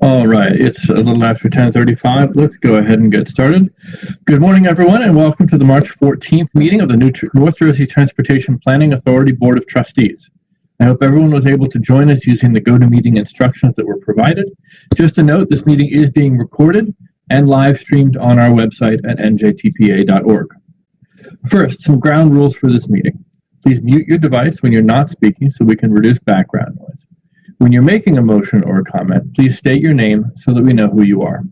All right, it's a little after 10:35. Let's go ahead and get started. Good morning, everyone, and welcome to the March 14th meeting of the North Jersey Transportation Planning Authority Board of Trustees. I hope everyone was able to join us using the GoToMeeting instructions that were provided. Just a note, this meeting is being recorded and live streamed on our website at njtpa.org. First, some ground rules for this meeting. Please mute your device when you're not speaking so we can reduce background noise. When you're making a motion or a comment, please state your name so that we know who you are.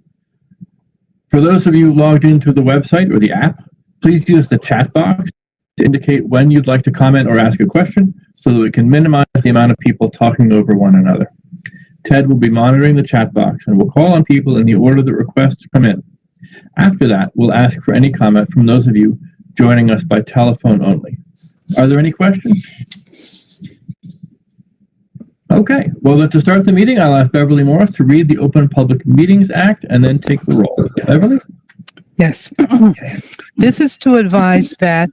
For those of you logged into the website or the app, please use the chat box to indicate when you'd like to comment or ask a question so that we can minimize the amount of people talking over one another. Ted will be monitoring the chat box and will call on people in the order that requests come in. After that, we'll ask for any comment from those of you joining us by telephone only. Are there any questions? Okay, well, to start the meeting, I'll ask Beverly Morris to read the Open Public Meetings Act and then take the roll. Beverly? Yes. This is to advise that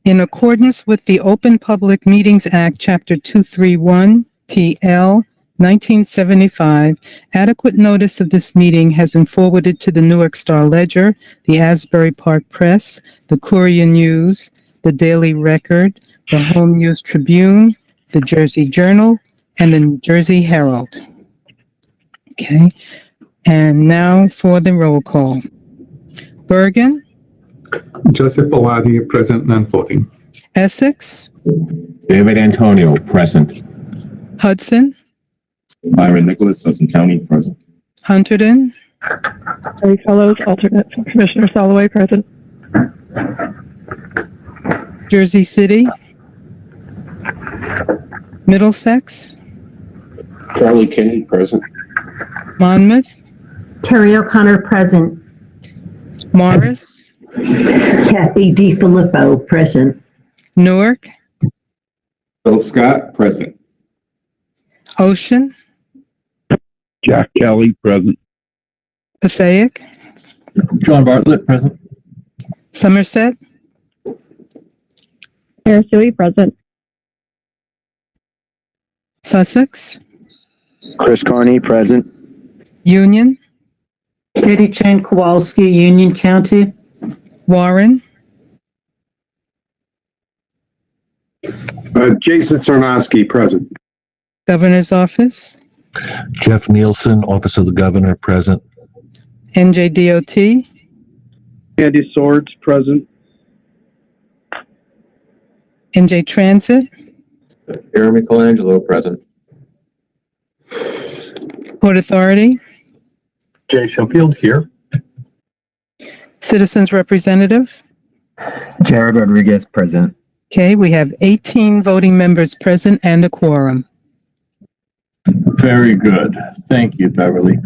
in accordance with the Open Public Meetings Act, Chapter 231, PL 1975, adequate notice of this meeting has been forwarded to the Newark Star Ledger, the Asbury Park Press, the Courier News, the Daily Record, the Home News Tribune, the Jersey Journal, and the New Jersey Herald. Okay, and now for the roll call. Bergen? Joseph Bellotti, present and voting. Essex? David Antonio, present. Hudson? Byron Nicholas, Hudson County, present. Hunterdon? Terry Fellows, alternate. Commissioner Soloway, present. Jersey City? Middlesex? Charlie Kinney, present. Monmouth? Terry O'Connor, present. Morris? Kathy DiFilippo, present. Newark? Philip Scott, present. Ocean? Jack Kelly, present. Passaic? John Bartlett, present. Somerset? Sarah Suey, present. Sussex? Chris Carney, present. Union? Katie Chan Kowalski, Union County. Warren? Jason Sarnosky, present. Governor's Office? Jeff Nielsen, Office of the Governor, present. NJDOT? Andy Swords, present. NJ Transit? Aaron Michelangelo, present. Port Authority? Jay Schofield here. Citizens Representative? Jared Rodriguez, present. Okay, we have 18 voting members present and a quorum. Very good. Thank you, Beverly.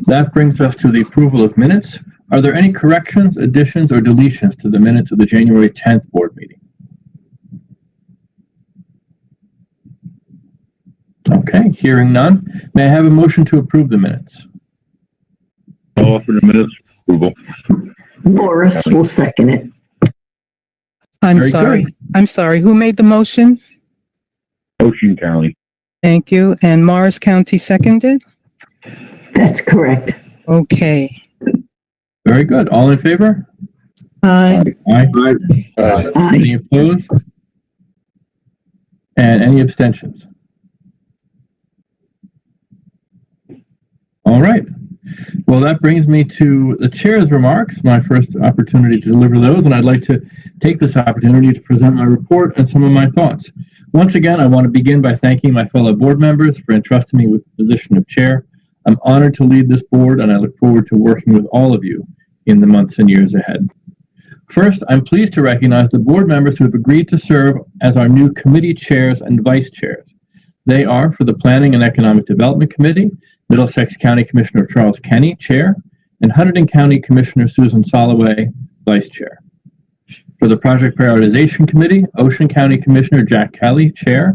That brings us to the approval of minutes. Are there any corrections, additions, or deletions to the minutes of the January 10th board meeting? Okay, hearing none. May I have a motion to approve the minutes? I'll offer the minutes approval. Morris will second it. I'm Very sorry. good. I'm sorry. Who made the motion? Ocean County. Thank you. And Morris County seconded? That's correct. Okay. Very good. All in favor? Aye. Aye. Aye. Any opposed? And any abstentions? All right. Well, that brings me to the chair's remarks, my first opportunity to deliver those, and I'd like to take this opportunity to present my report and some of my thoughts. Once again, I want to begin by thanking my fellow board members for entrusting me with the position of chair. I'm honored to lead this board, and I look forward to working with all of you in the months and years ahead. First, I'm pleased to recognize the board members who have agreed to serve as our new committee chairs and vice chairs. They are, for the Planning and Economic Development Committee, Middlesex County Commissioner Charles Kenny, Chair, and Hunterdon County Commissioner Susan Soloway, Vice Chair. For the Project Prioritization Committee, Ocean County Commissioner Jack Kelly, Chair,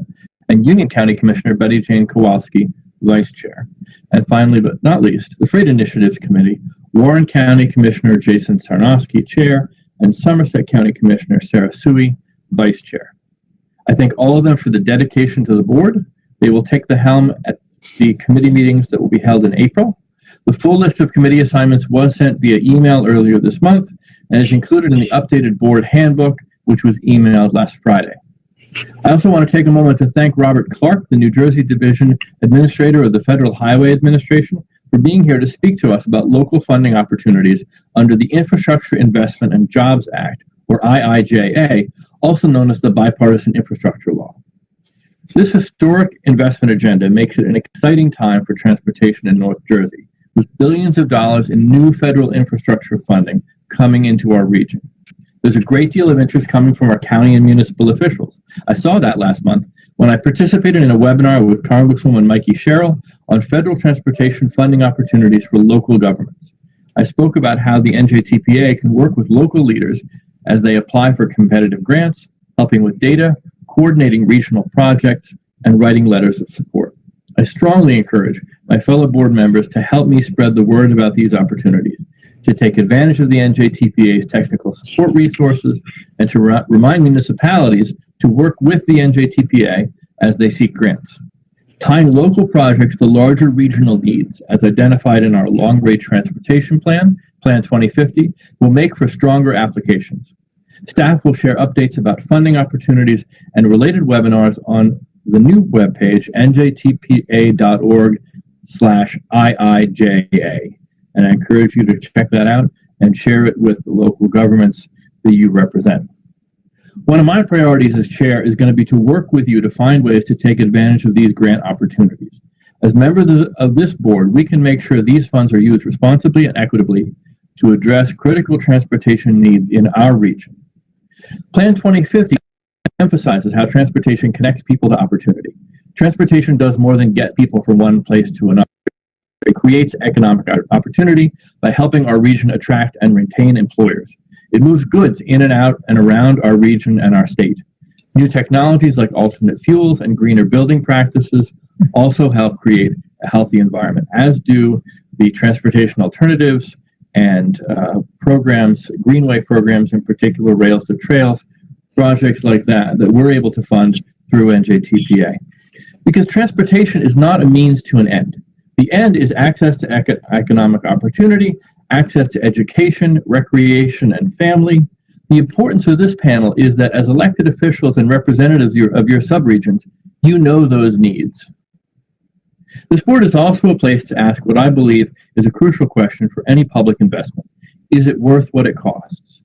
and Union County Commissioner Betty Jane Kowalski, Vice Chair. And finally, but not least, the Freight Initiatives Committee, Warren County Commissioner Jason Sarnowski, Chair, and Somerset County Commissioner Sarah Sui, Vice Chair. I thank all of them for the dedication to the board. They will take the helm at the committee meetings that will be held in April. The full list of committee assignments was sent via email earlier this month and is included in the updated board handbook, which was emailed last Friday. I also want to take a moment to thank Robert Clark, the New Jersey Division Administrator of the Federal Highway Administration, for being here to speak to us about local funding opportunities under the Infrastructure Investment and Jobs Act, or IIJA, also known as the Bipartisan Infrastructure Law. This historic investment agenda makes it an exciting time for transportation in North Jersey, with billions of dollars in new federal infrastructure funding coming into our region. There's a great deal of interest coming from our county and municipal officials. I saw that last month when I participated in a webinar with Congresswoman Mikey Sherrill on federal transportation funding opportunities for local governments. I spoke about how the NJTPA can work with local leaders as they apply for competitive grants, helping with data, coordinating regional projects, and writing letters of support. I strongly encourage my fellow board members to help me spread the word about these opportunities, to take advantage of the NJTPA's technical support resources, and to remind municipalities to work with the NJTPA as they seek grants. Tying local projects to larger regional needs, as identified in our long-range transportation plan, Plan 2050, will make for stronger applications. Staff will share updates about funding opportunities and related webinars on the new webpage, njtpa.org/IIJA. And I encourage you to check that out and share it with the local governments that you represent. One of my priorities as chair is going to be to work with you to find ways to take advantage of these grant opportunities. As members of this board, we can make sure these funds are used responsibly and equitably to address critical transportation needs in our region. Plan 2050 emphasizes how transportation connects people to opportunity. Transportation does more than get people from one place to another. It creates economic opportunity by helping our region attract and retain employers. It moves goods in and out and around our region and our state. New technologies like alternate fuels and greener building practices also help create a healthy environment, as do the transportation alternatives and programs, greenway programs in particular, rails to trails, projects like that we're able to fund through NJTPA. Because transportation is not a means to an end. The end is access to economic opportunity, access to education, recreation, and family. The importance of this panel is that as elected officials and representatives of your subregions, you know those needs. This board is also a place to ask what I believe is a crucial question for any public investment. Is it worth what it costs?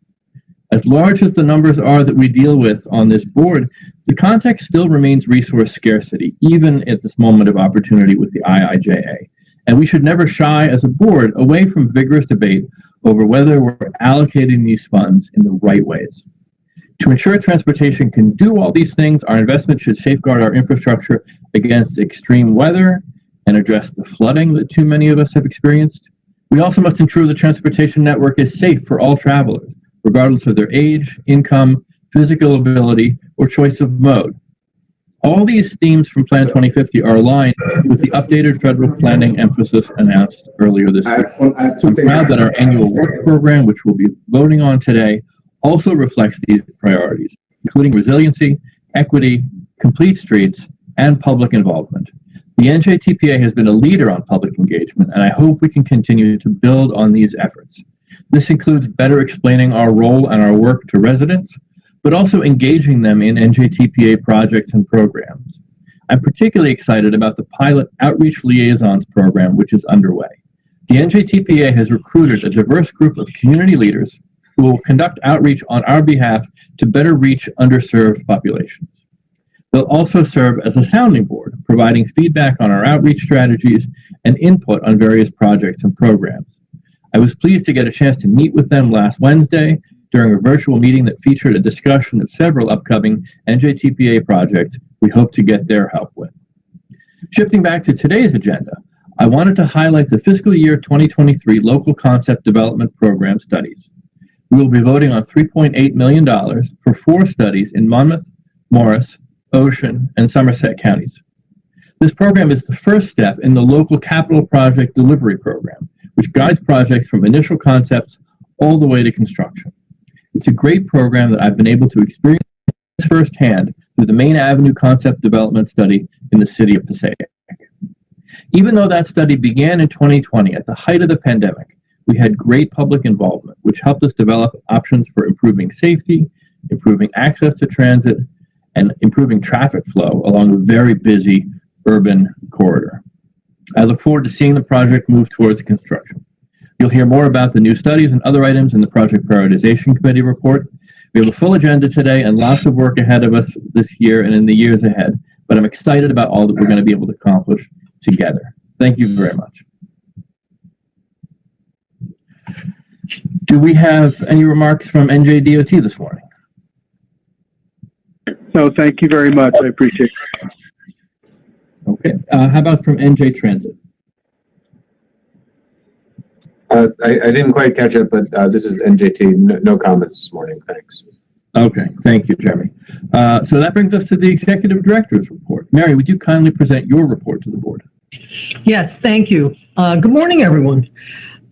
As large as the numbers are that we deal with on this board, the context still remains resource scarcity, even at this moment of opportunity with the IIJA. And we should never shy as a board away from vigorous debate over whether we're allocating these funds in the right ways. To ensure transportation can do all these things, our investment should safeguard our infrastructure against extreme weather and address the flooding that too many of us have experienced. We also must ensure the transportation network is safe for all travelers, regardless of their age, income, physical ability, or choice of mode. All these themes from Plan 2050 are aligned with the updated federal planning emphasis announced earlier this year. I'm proud that our annual work program, which we'll be voting on today, also reflects these priorities, including resiliency, equity, complete streets, and public involvement. The NJTPA has been a leader on public engagement, and I hope we can continue to build on these efforts. This includes better explaining our role and our work to residents, but also engaging them in NJTPA projects and programs. I'm particularly excited about the pilot Outreach Liaisons program, which is underway. The NJTPA has recruited a diverse group of community leaders who will conduct outreach on our behalf to better reach underserved populations. They'll also serve as a sounding board, providing feedback on our outreach strategies and input on various projects and programs. I was pleased to get a chance to meet with them last Wednesday during a virtual meeting that featured a discussion of several upcoming NJTPA projects we hope to get their help with. Shifting back to today's agenda, I wanted to highlight the fiscal year 2023 local concept development program studies. We will be voting on $3.8 million for 4 studies in Monmouth, Morris, Ocean, and Somerset counties. This program is the first step in the local capital project delivery program, which guides projects from initial concepts all the way to construction. It's a great program that I've been able to experience firsthand through the Main Avenue Concept Development Study in the city of Passaic. Even though that study began in 2020 at the height of the pandemic, we had great public involvement, which helped us develop options for improving safety, improving access to transit, and improving traffic flow along a very busy urban corridor. I look forward to seeing the project move towards construction. You'll hear more about the new studies and other items in the Project Prioritization Committee report. We have a full agenda today and lots of work ahead of us this year and in the years ahead, but I'm excited about all that we're going to be able to accomplish together. Thank you very much. Do we have any remarks from NJDOT this morning? No, thank you very much. I appreciate it. Okay. How about from NJ Transit? I didn't quite catch it, but this is NJT. No comments this morning. Thanks. Okay. Thank you, Jeremy. So that brings us to the Executive Director's report. Mary, would you kindly present your report to the board? Yes, thank you. Good morning, everyone.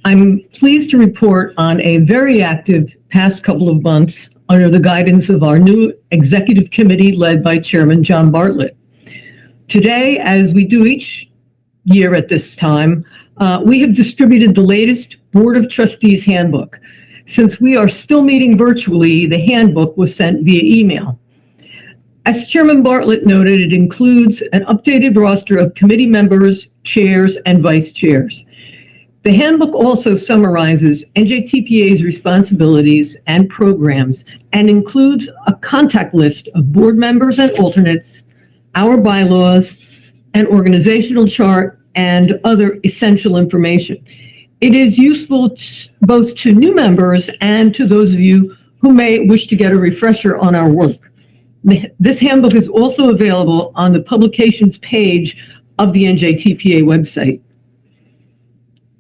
I'm pleased to report on a very active past couple of months under the guidance of our new executive committee led by Chairman John Bartlett. Today, as we do each year at this time, we have distributed the latest Board of Trustees handbook. Since we are still meeting virtually, the handbook was sent via email. As Chairman Bartlett noted, it includes an updated roster of committee members, chairs, and vice chairs. The handbook also summarizes NJTPA's responsibilities and programs and includes a contact list of board members and alternates, our bylaws, an organizational chart, and other essential information. It is useful both to new members and to those of you who may wish to get a refresher on our work. This handbook is also available on the publications page of the NJTPA website.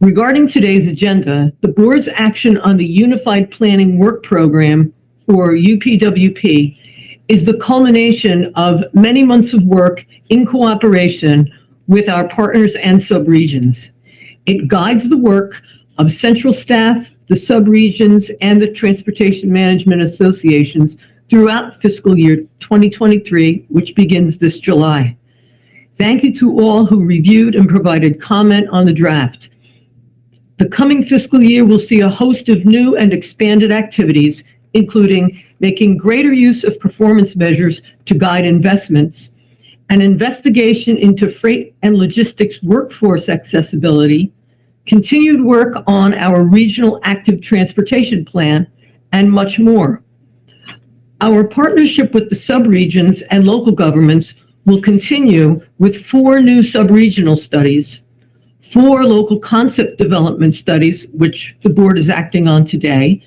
Regarding today's agenda, the board's action on the Unified Planning Work Program, or UPWP, is the culmination of many months of work in cooperation with our partners and subregions. It guides the work of central staff, the subregions, and the Transportation Management Associations throughout fiscal year 2023, which begins this July. Thank you to all who reviewed and provided comment on the draft. The coming fiscal year will see a host of new and expanded activities, including making greater use of performance measures to guide investments, an investigation into freight and logistics workforce accessibility, continued work on our regional active transportation plan, and much more. Our partnership with the subregions and local governments will continue with 4 new subregional studies, 4 local concept development studies, which the board is acting on today,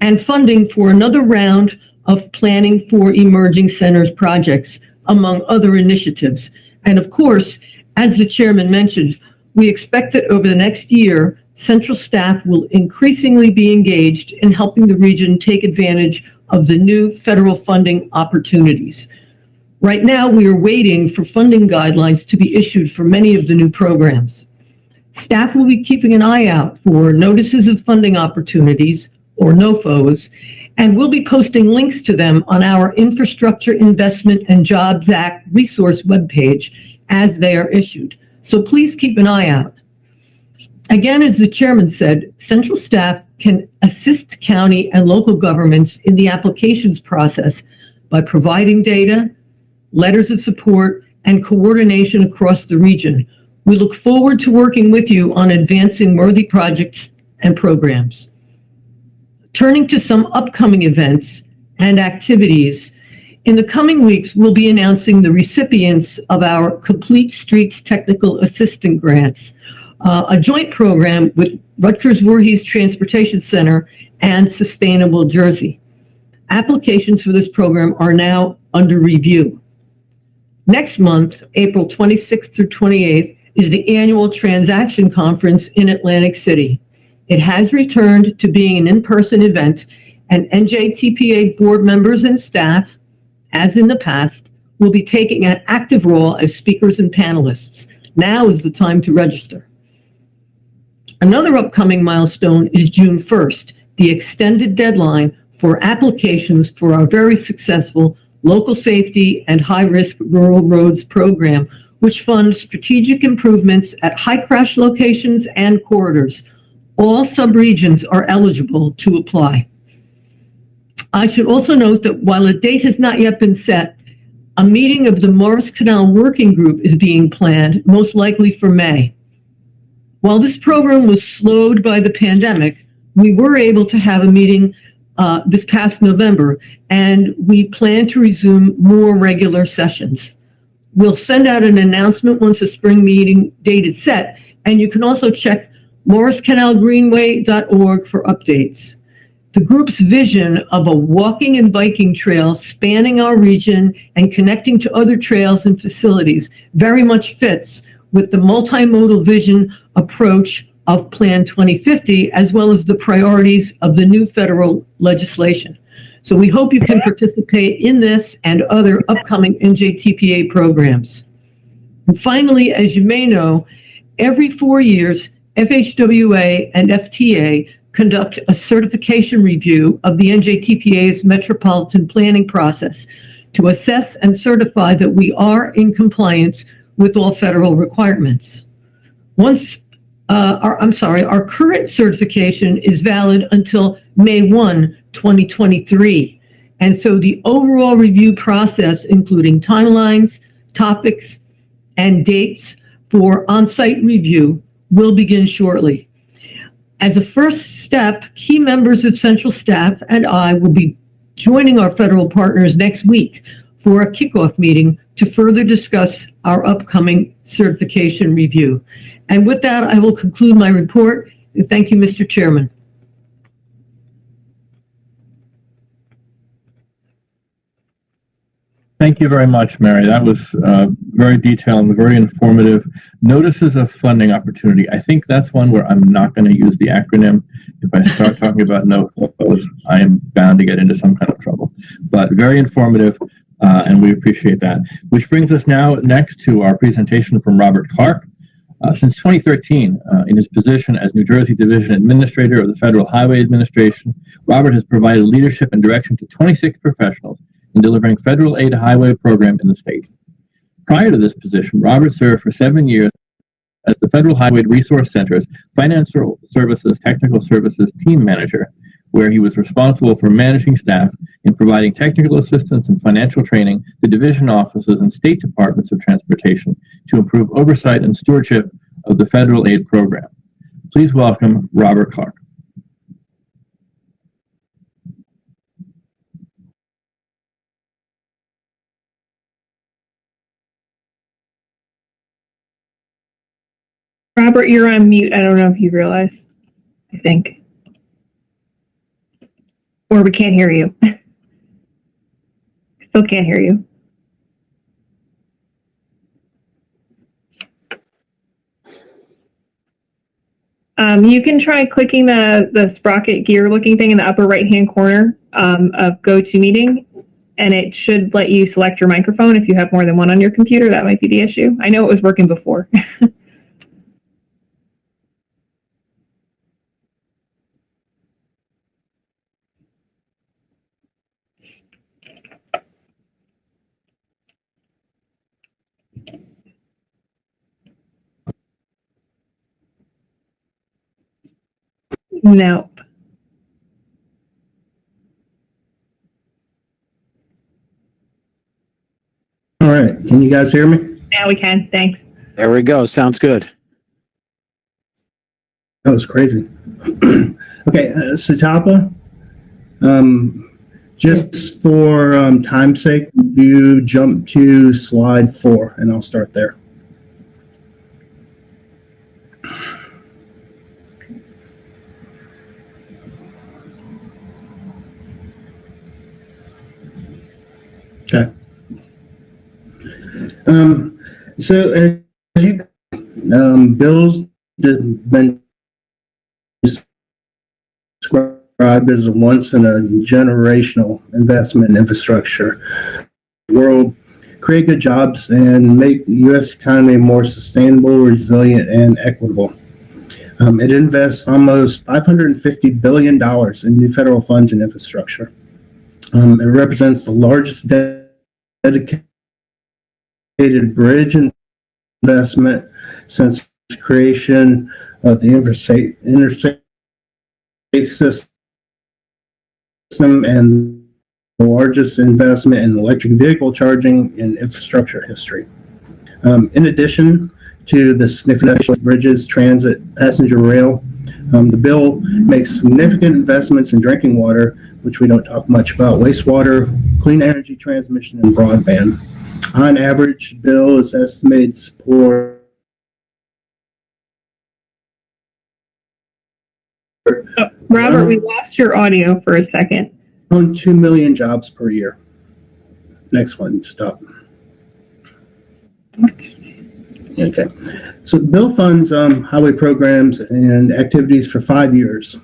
and funding for another round of planning for emerging centers projects, among other initiatives. And of course, as the chairman mentioned, we expect that over the next year, central staff will increasingly be engaged in helping the region take advantage of the new federal funding opportunities. Right now, we are waiting for funding guidelines to be issued for many of the new programs. Staff will be keeping an eye out for notices of funding opportunities, or NOFOs, and we'll be posting links to them on our Infrastructure Investment and Jobs Act resource webpage as they are issued. So please keep an eye out. Again, as the chairman said, central staff can assist county and local governments in the applications process by providing data, letters of support, and coordination across the region. We look forward to working with you on advancing worthy projects and programs. Turning to some upcoming events and activities, in the coming weeks, we'll be announcing the recipients of our Complete Streets Technical Assistant Grants, a joint program with Rutgers Voorhees Transportation Center and Sustainable Jersey. Applications for this program are now under review. Next month, April 26th through 28th, is the annual Transaction Conference in Atlantic City. It has returned to being an in-person event, and NJTPA board members and staff, as in the past, will be taking an active role as speakers and panelists. Now is the time to register. Another upcoming milestone is June 1st, the extended deadline for applications for our very successful Local Safety and High-Risk Rural Roads Program, which funds strategic improvements at high crash locations and corridors. All subregions are eligible to apply. I should also note that while a date has not yet been set, a meeting of the Morris Canal Working Group is being planned, most likely for May. While this program was slowed by the pandemic, we were able to have a meeting this past November, and we plan to resume more regular sessions. We'll send out an announcement once a spring meeting date is set, and you can also check morriscanalgreenway.org for updates. The group's vision of a walking and biking trail spanning our region and connecting to other trails and facilities very much fits with the multimodal vision approach of Plan 2050, as well as the priorities of the new federal legislation. So we hope you can participate in this and other upcoming NJTPA programs. And finally, as you may know, every 4 years, FHWA and FTA conduct a certification review of the NJTPA's metropolitan planning process to assess and certify that we are in compliance with all federal requirements. Our current certification is valid until May 1, 2023. And so the overall review process, including timelines, topics, and dates for on-site review, will begin shortly. As a first step, key members of Central staff and I will be joining our federal partners next week for a kickoff meeting to further discuss our upcoming certification review. And with that, I will conclude my report. Thank you, Mr. Chairman. Thank you very much, Mary. That was very detailed and very informative. Notices of funding opportunity. I think that's one where I'm not going to use the acronym. If I start talking about NOFOs, I am bound to get into some kind of trouble. But very informative, and we appreciate that. Which brings us now next to our presentation from Robert Clark. Since 2013, in his position as New Jersey Division Administrator of the Federal Highway Administration, Robert has provided leadership and direction to 26 professionals in delivering federal aid highway program in the state. Prior to this position, Robert served for 7 years as the Federal Highway Resource Center's Financial Services Technical Services Team Manager, where he was responsible for managing staff in providing technical assistance and financial training to division offices and state departments of transportation to improve oversight and stewardship of the federal aid program. Please welcome Robert Clark. Robert, you're on mute. I don't know if you realize, I think. Or we can't hear you. Still can't hear you. You can try clicking the sprocket gear looking thing in the upper right hand corner of GoToMeeting, and it should let you select your microphone if you have more than one on your computer. That might be the issue. I know it was working before. Nope. All right. Can you guys hear me? Now we can. Thanks. There we go. Sounds good. That was crazy. Okay, Satapa, just for time's sake, you jump to slide 4, and I'll start there. Okay. So as you, Bill's been described as a once in a generational investment in infrastructure. World create good jobs and make the U.S. economy more sustainable, resilient, and equitable. It invests almost $550 billion in new federal funds and infrastructure. It represents the largest dedicated bridge investment since the creation of the interstate system and the largest investment in electric vehicle charging in infrastructure history. In addition to the significant bridges, transit, passenger rail, the bill makes significant investments in drinking water, which we don't talk much about, wastewater, clean energy transmission, and broadband. On average, the bill is estimated to support Robert, we lost your audio for a second. 2 million jobs per year. Next one, stop. Okay. So the bill funds highway programs and activities for 5 years.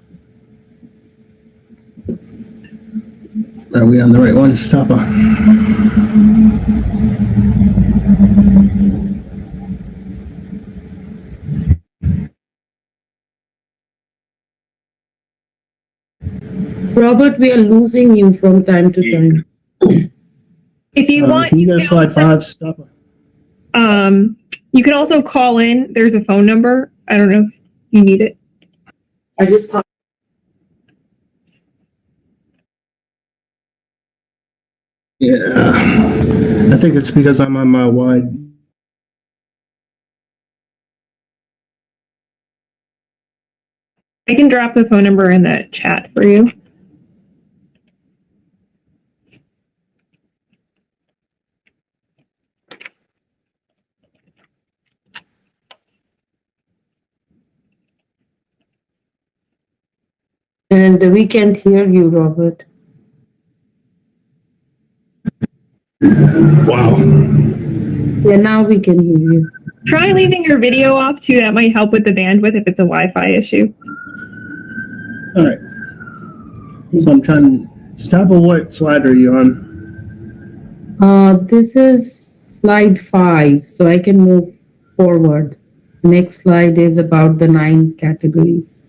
Are we on the right one, Stop? Robert, we are losing you from time to time. If you want, can you go to slide 5, Stop? you can also call in. There's a phone number. I don't know if you need it. I just Yeah, I think it's because I'm on my wide. I can drop the phone number in the chat for you. and we can't hear you, Robert. Wow. Yeah, now we can hear you. Try leaving your video off too. That might help with the bandwidth if it's a Wi-Fi issue. All right. So I'm trying. Stop. What slide are you on? This is slide 5, so I can move forward. Next slide is about the 9 categories.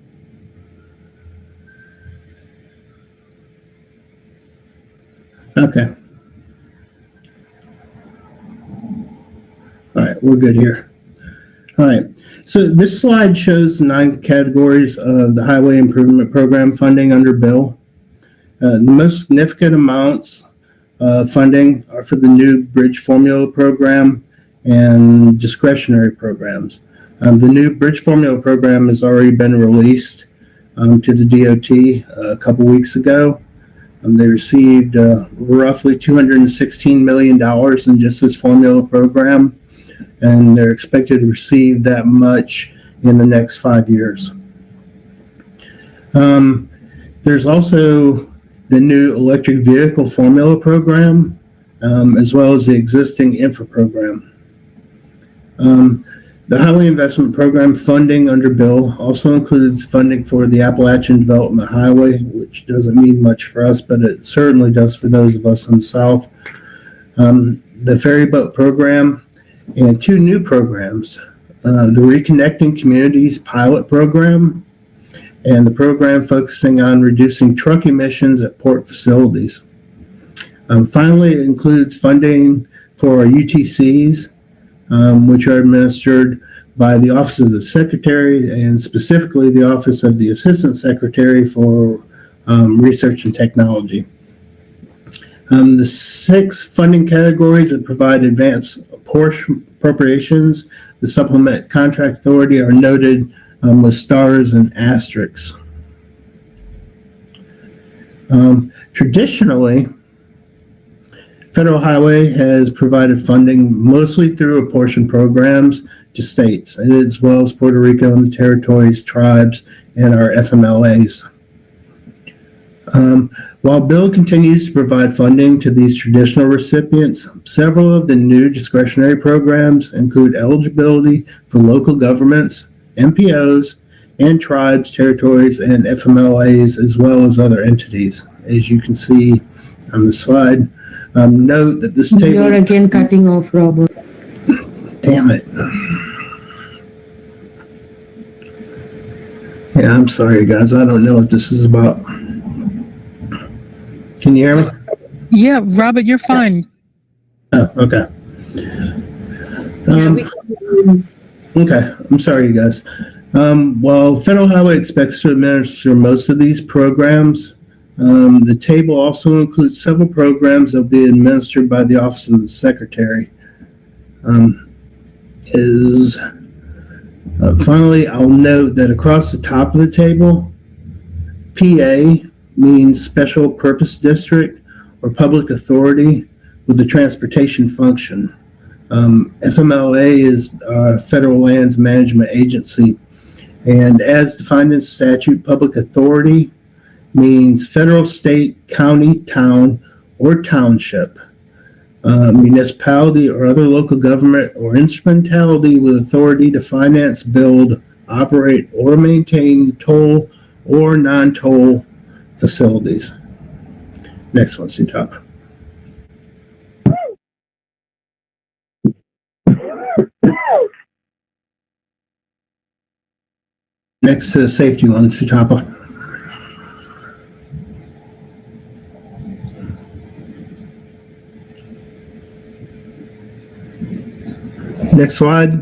Okay. All right, we're good here. All right. So this slide shows the 9 categories of the Highway Improvement Program funding under bill. The most significant amounts of funding are for the new Bridge Formula Program and discretionary programs. The new Bridge Formula Program has already been released to the DOT a couple weeks ago. They received roughly $216 million in just this formula program, and they're expected to receive that much in the next 5 years. There's also the new electric vehicle formula program, as well as the existing infra program. The Highway Investment Program funding under bill also includes funding for the Appalachian Development Highway, which doesn't mean much for us, but it certainly does for those of us in the South. The ferry boat program and 2 new programs, the Reconnecting Communities pilot program and the program focusing on reducing truck emissions at port facilities. Finally, it includes funding for UTCs, which are administered by the Office of the Secretary and specifically the Office of the Assistant Secretary for Research and Technology. The 6 funding categories that provide advanced appropriations, the Supplement Contract Authority, are noted with stars and asterisks. Traditionally, Federal Highway has provided funding mostly through apportion programs to states, as well as Puerto Rico and the territories, tribes, and our FMLAs. While Bill continues to provide funding to these traditional recipients, several of the new discretionary programs include eligibility for local governments, MPOs, and tribes, territories, and FMLAs, as well as other entities. As you can see on the slide, note that this table... You're again cutting off, Robert. Damn it. Yeah, I'm sorry, guys. I don't know what this is about. Can you hear me? Yeah, Robert, you're fine. Oh, okay. Okay, I'm sorry, you guys. While Federal Highway expects to administer most of these programs, the table also includes several programs that will be administered by the Office of the Secretary. Finally, I'll note that across the top of the table, PA means Special Purpose District or Public Authority with a transportation function. FMLA is Federal Lands Management Agency, and as defined in statute, public authority means federal, state, county, town, or township, municipality or other local government or instrumentality with authority to finance, build, operate, or maintain toll or non-toll facilities. Next one, Sutapa. Next to the safety one, Sutapa. Next slide.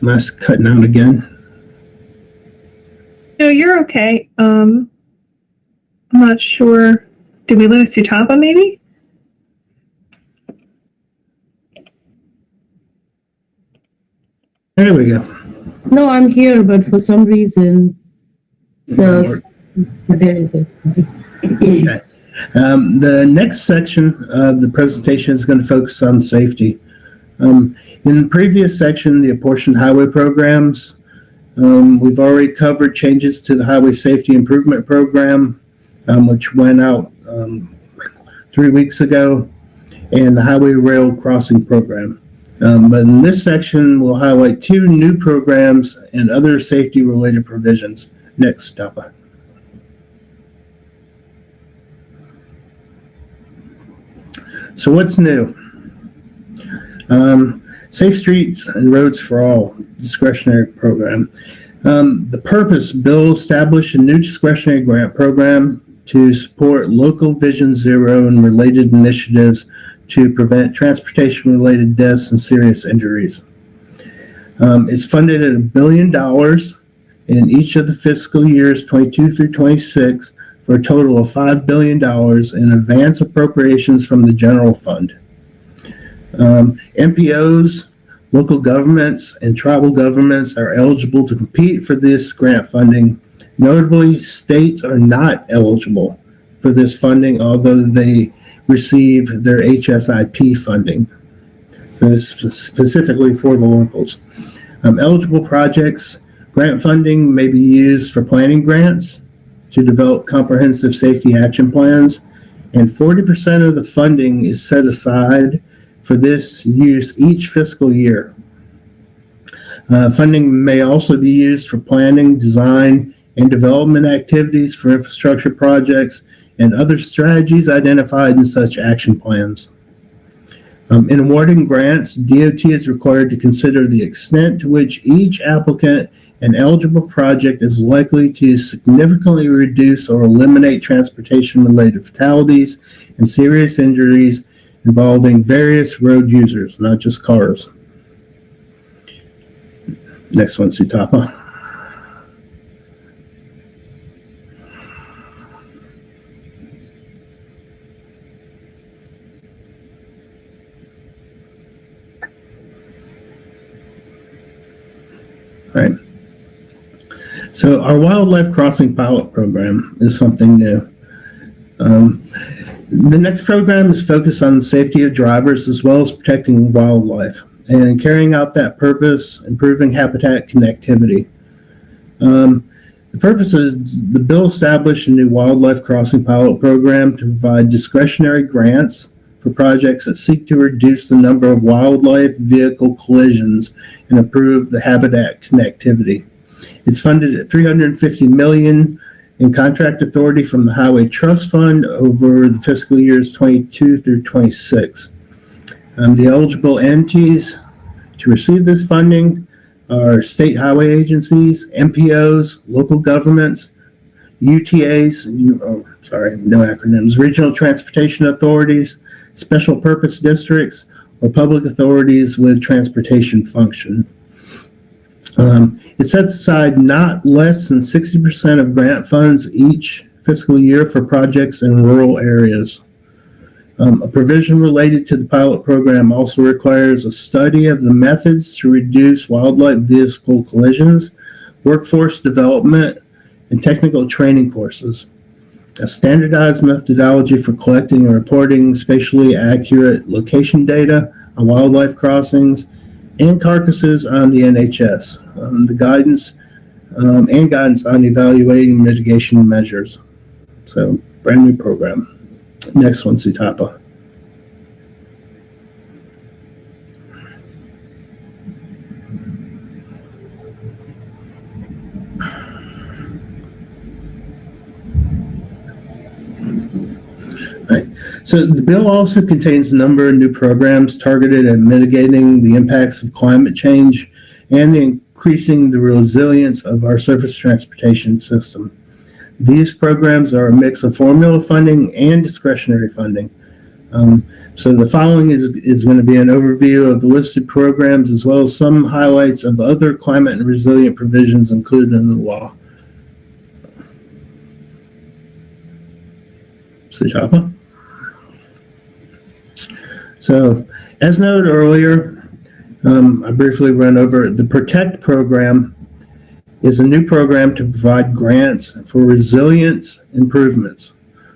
Am I cutting out again? No, you're okay. I'm not sure. Did we lose Tutapa maybe? There we go. No, I'm here, but for some reason, there is it. Okay. The next section of the presentation is going to focus on safety. In the previous section, the apportioned highway programs, we've already covered changes to the Highway Safety Improvement Program, which went out 3 weeks ago, and the Highway Rail Crossing Program. But in this section, we'll highlight 2 new programs and other safety-related provisions. Next, Tapa. So what's new? Safe Streets and Roads for All discretionary program. The purpose, bill established a new discretionary grant program to support local Vision Zero and related initiatives to prevent transportation-related deaths and serious injuries. It's funded at $1 billion in each of the fiscal years 22 through 26 for a total of $5 billion in advance appropriations from the general fund. MPOs, local governments, and tribal governments are eligible to compete for this grant funding. Notably, states are not eligible for this funding, although they receive their HSIP funding. So this is specifically for the locals. Eligible projects, grant funding may be used for planning grants to develop comprehensive safety action plans, and 40% of the funding is set aside for this use each fiscal year. Funding may also be used for planning, design, and development activities for infrastructure projects and other strategies identified in such action plans. In awarding grants, DOT is required to consider the extent to which each applicant and eligible project is likely to significantly reduce or eliminate transportation-related fatalities and serious injuries involving various road users, not just cars. Next one, Sutapa. Right. So our wildlife crossing pilot program is something new. The next program is focused on the safety of drivers as well as protecting wildlife and in carrying out that purpose, improving habitat connectivity. The purpose is the bill established a new wildlife crossing pilot program to provide discretionary grants for projects that seek to reduce the number of wildlife vehicle collisions and improve the habitat connectivity. It's funded at $350 million in contract authority from the Highway Trust Fund over the fiscal years 22 through 26. The eligible entities to receive this funding are state highway agencies, MPOs, local governments, UTAs, no acronyms, regional transportation authorities, special purpose districts, or public authorities with transportation function. It sets aside not less than 60% of grant funds each fiscal year for projects in rural areas. A provision related to the pilot program also requires a study of the methods to reduce wildlife vehicle collisions, workforce development, and technical training courses. A standardized methodology for collecting and reporting spatially accurate location data on wildlife crossings and carcasses on the NHS. The guidance and guidance on evaluating mitigation measures. So, brand new program. Next one, Sutapa. Right. So the bill also contains a number of new programs targeted at mitigating the impacts of climate change and increasing the resilience of our surface transportation system. These programs are a mix of formula funding and discretionary funding. So the following is going to be an overview of the listed programs as well as some highlights of other climate and resilient provisions included in the law. Sujapa. So, as noted earlier, I briefly ran over the PROTECT program is a new program to provide grants for resilience improvements.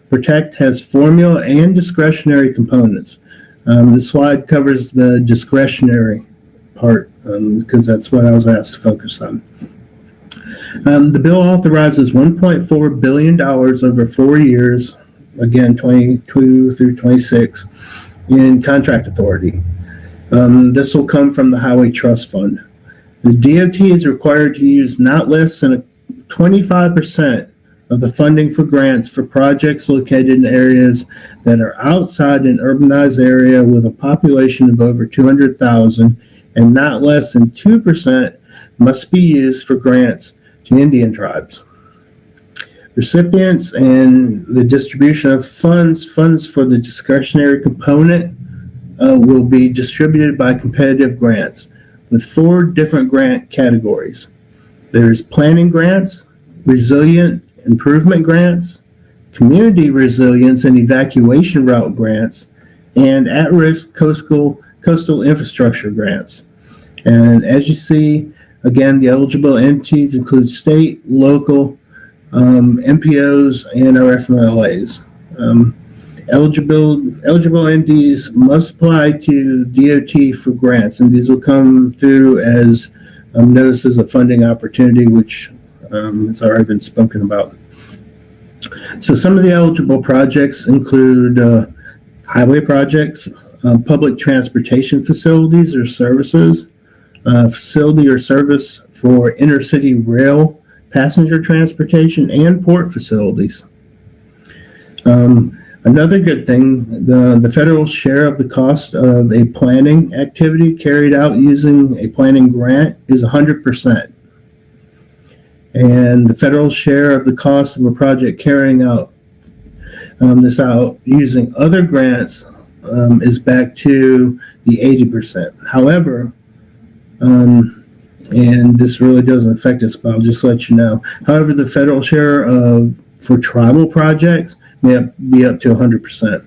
PROTECT has formula and discretionary components. This slide covers the discretionary part because that's what I was asked to focus on. The bill authorizes $1.4 billion over 4 years, again, 22 through 26, in contract authority. This will come from the Highway Trust Fund. The DOT is required to use not less than 25% of the funding for grants for projects located in areas that are outside an urbanized area with a population of over 200,000, and not less than 2% must be used for grants to Indian tribes. Recipients and the distribution of funds for the discretionary component will be distributed by competitive grants with 4 different grant categories. There's planning grants, resilient improvement grants, community resilience and evacuation route grants, and at-risk coastal infrastructure grants. And as you see, again, the eligible entities include state, local, MPOs, and our FMLAs. Eligible entities must apply to DOT for grants, and these will come through as notices of funding opportunity, which has already been spoken about. So some of the eligible projects include highway projects, public transportation facilities or services, facility or service for intercity rail, passenger transportation, and port facilities. Another good thing, the federal share of the cost of a planning activity carried out using a planning grant is 100%. And the federal share of the cost of a project carrying out this out using other grants is back to the 80%. However, and this really doesn't affect us, but I'll just let you know. However, the federal share for tribal projects may be up to 100%.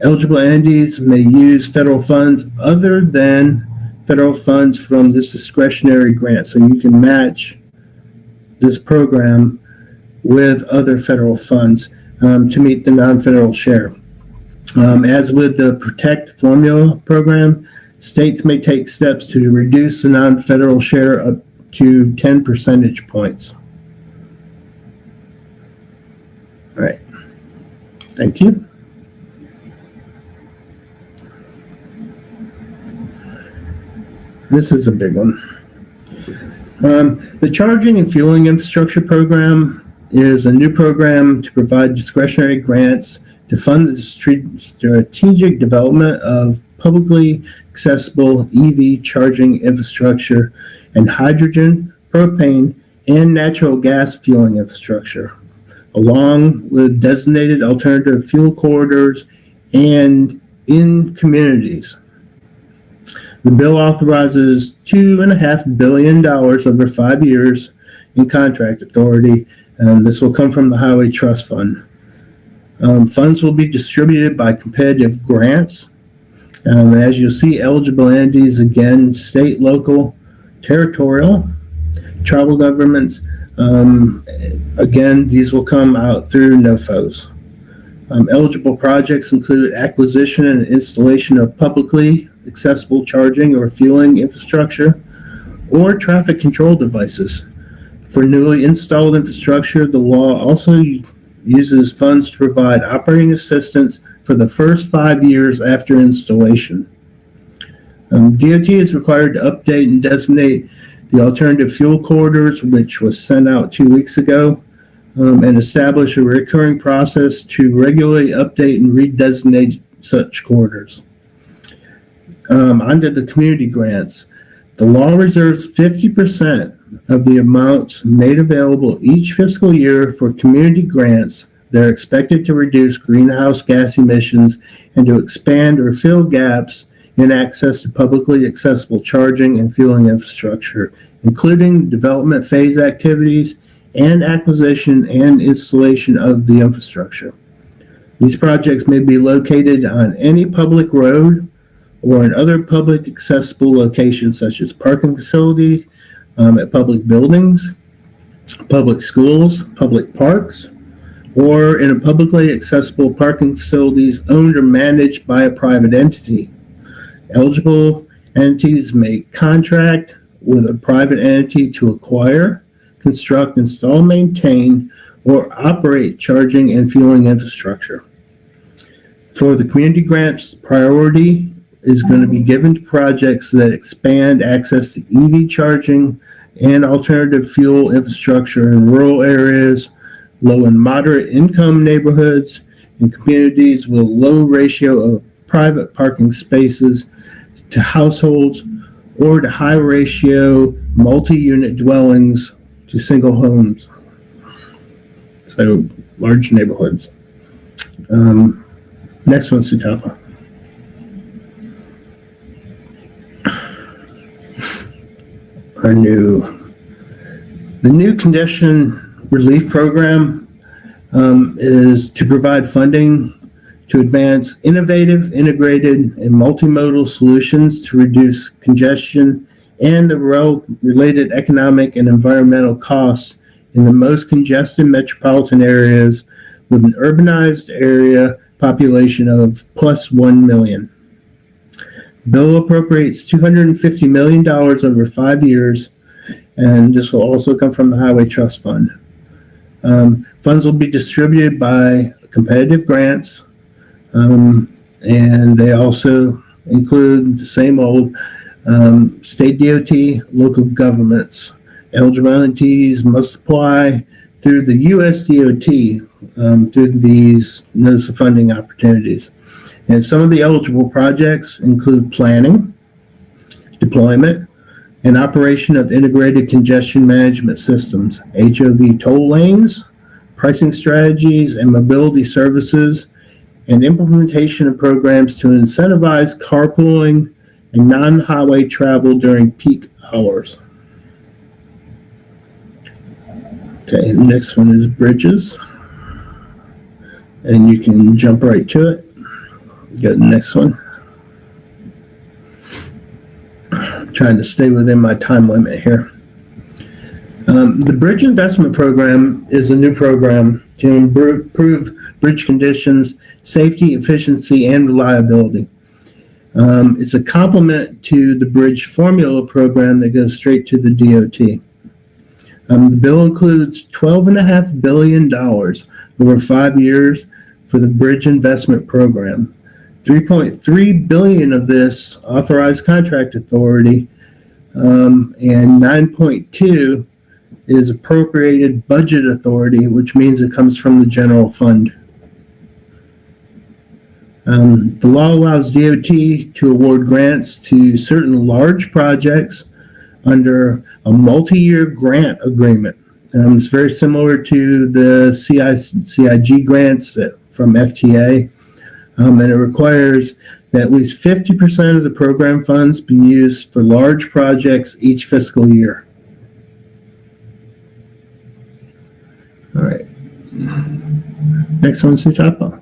Eligible entities may use federal funds other than federal funds from this discretionary grant, so you can match this program with other federal funds to meet the non-federal share. As with the PROTECT formula program, states may take steps to reduce the non-federal share up to 10 percentage points. All right. Thank you. This is a big one. The Charging and Fueling Infrastructure Program is a new program to provide discretionary grants to fund the strategic development of publicly accessible EV charging infrastructure, and hydrogen, propane, and natural gas fueling infrastructure, along with designated alternative fuel corridors and in communities. The bill authorizes $2.5 billion over 5 years in contract authority, and this will come from the Highway Trust Fund. Funds will be distributed by competitive grants. As you'll see, eligible entities, again, state, local, territorial, tribal governments. Again, these will come out through NOFOs. Eligible projects include acquisition and installation of publicly accessible charging or fueling infrastructure or traffic control devices. For newly installed infrastructure, the law also uses funds to provide operating assistance for the first 5 years after installation. DOT is required to update and designate the alternative fuel corridors, which was sent out 2 weeks ago, and establish a recurring process to regularly update and redesignate such corridors. Under the community grants, the law reserves 50% of the amounts made available each fiscal year for community grants that are expected to reduce greenhouse gas emissions and to expand or fill gaps in access to publicly accessible charging and fueling infrastructure, including development phase activities and acquisition and installation of the infrastructure. These projects may be located on any public road or in other public accessible locations such as parking facilities, at public buildings, public schools, public parks, or in a publicly accessible parking facilities owned or managed by a private entity. Eligible entities may contract with a private entity to acquire, construct, install, maintain, or operate charging and fueling infrastructure. For the community grants, priority is going to be given to projects that expand access to EV charging and alternative fuel infrastructure in rural areas, low and moderate income neighborhoods, and communities with a low ratio of private parking spaces to households, or to high ratio multi-unit dwellings to single homes. So large neighborhoods. Next one, Sutapa. The new condition relief program is to provide funding to advance innovative, integrated, and multimodal solutions to reduce congestion and the related economic and environmental costs in the most congested metropolitan areas with an urbanized area population of plus 1 million. Bill appropriates $250 million over 5 years, and this will also come from the Highway Trust Fund. Funds will be distributed by competitive grants, and they also include the same old state DOT, local governments. Eligible entities must apply through the US DOT through these notice of funding opportunities. And some of the eligible projects include planning, deployment, and operation of integrated congestion management systems, HOV toll lanes, pricing strategies and mobility services, and implementation of programs to incentivize carpooling and non-highway travel during peak hours. Okay, the next one is bridges. And you can jump right to it. Get the next one. I'm trying to stay within my time limit here. The Bridge Investment Program is a new program to improve bridge conditions, safety, efficiency, and reliability. It's a complement to the Bridge Formula program that goes straight to the DOT. The bill includes $12.5 billion over 5 years for the Bridge Investment Program. $3.3 billion of this authorized contract authority, and $9.2 is appropriated budget authority, which means it comes from the general fund. The law allows DOT to award grants to certain large projects under a multi-year grant agreement. It's very similar to the CIG grants from FTA, and it requires that at least 50% of the program funds be used for large projects each fiscal year. All right. Next one, Sutapa.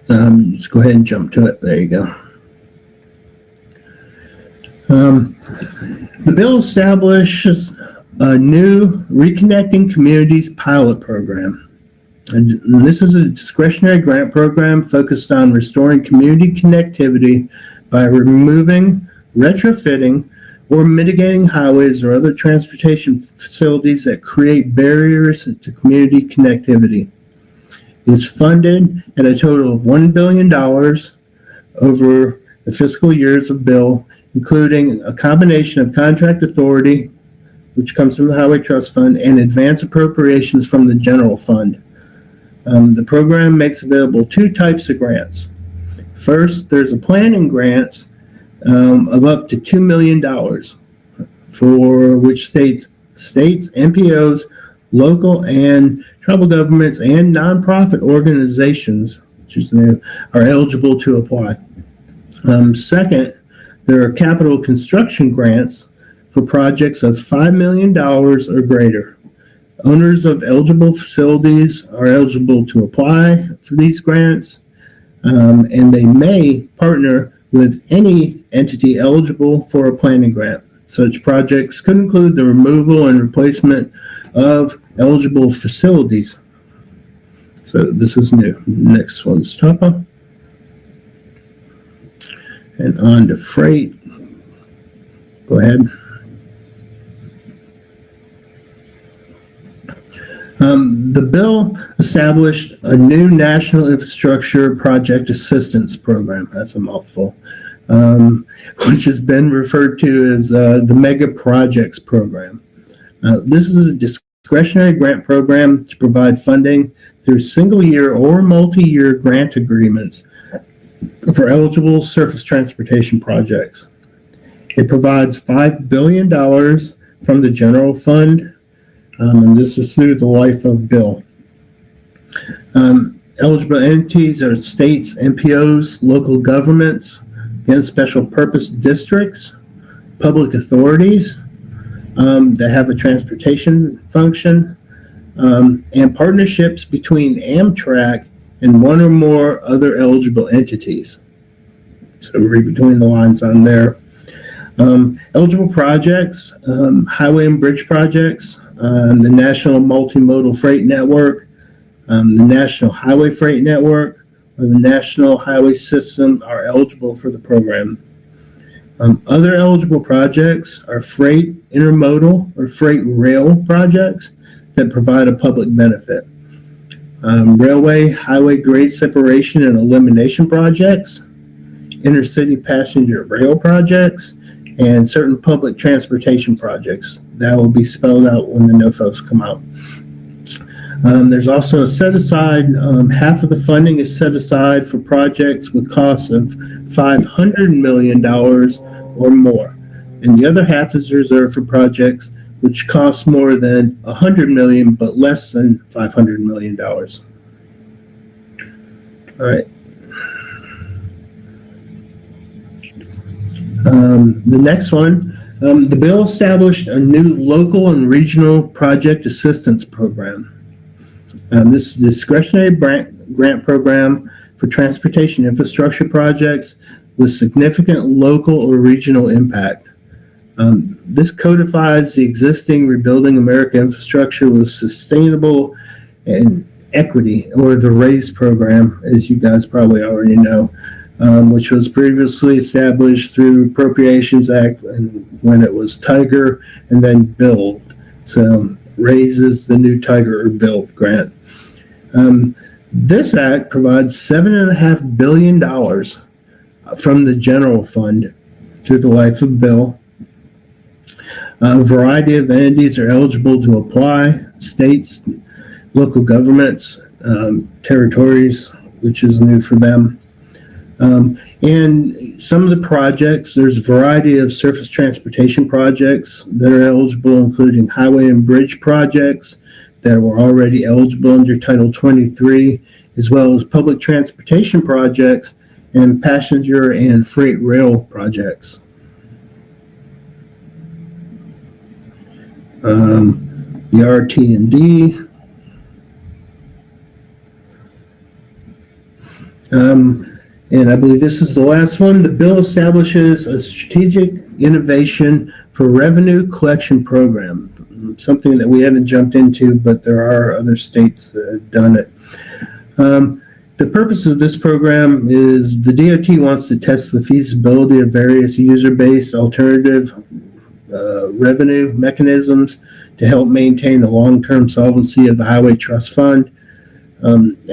Let's go ahead and jump to it. There you go. The bill establishes a new Reconnecting Communities pilot program. And this is a discretionary grant program focused on restoring community connectivity by removing, retrofitting, or mitigating highways or other transportation facilities that create barriers to community connectivity. It's funded at a total of $1 billion over the fiscal years of bill, including a combination of contract authority, which comes from the Highway Trust Fund, and advance appropriations from the general fund. The program makes available two types of grants. First, there's a planning grant of up to $2 million for which states, MPOs, local and tribal governments, and nonprofit organizations, which is new, are eligible to apply. Second, there are capital construction grants for projects of $5 million or greater. Owners of eligible facilities are eligible to apply for these grants, and they may partner with any entity eligible for a planning grant. Such projects could include the removal and replacement of eligible facilities. So this is new. Next one's Tapa. And on to freight. Go ahead. The bill established a new National Infrastructure Project Assistance Program. That's a mouthful. Which has been referred to as the Mega Projects Program. This is a discretionary grant program to provide funding through single-year or multi-year grant agreements for eligible surface transportation projects. It provides $5 billion from the general fund, and this is through the life of bill. Eligible entities are states, MPOs, local governments, and special purpose districts, public authorities that have a transportation function, and partnerships between Amtrak and one or more other eligible entities. So read between the lines on there. Eligible projects, highway and bridge projects, the National Multimodal Freight Network, the National Highway Freight Network, or the National Highway System are eligible for the program. Other eligible projects are freight intermodal or freight rail projects that provide a public benefit. Railway, highway grade separation and elimination projects, intercity passenger rail projects, and certain public transportation projects. That will be spelled out when the NOFOs come out. There's also a set aside, half of the funding is set aside for projects with costs of $500 million or more. And the other half is reserved for projects which cost more than $100 million but less than $500 million. All right. The next one, the bill established a new local and regional project assistance program. This is a discretionary grant program for transportation infrastructure projects with significant local or regional impact. This codifies the existing Rebuilding America infrastructure with sustainable and equity, or the RAISE program, as you guys probably already know, which was previously established through Appropriations Act and when it was Tiger and then BUILD. So RAISE is the new Tiger or BUILD grant. This act provides $7.5 billion from the general fund through the life of bill. A variety of entities are eligible to apply: states, local governments, territories, which is new for them. And some of the projects, there's a variety of surface transportation projects that are eligible, including highway and bridge projects that were already eligible under Title 23, as well as public transportation projects and passenger and freight rail projects. The RT&D. And I believe this is the last one. The bill establishes a strategic innovation for revenue collection program, something that we haven't jumped into, but there are other states that have done it. The purpose of this program is the DOT wants to test the feasibility of various user-based alternative revenue mechanisms to help maintain the long-term solvency of the Highway Trust Fund.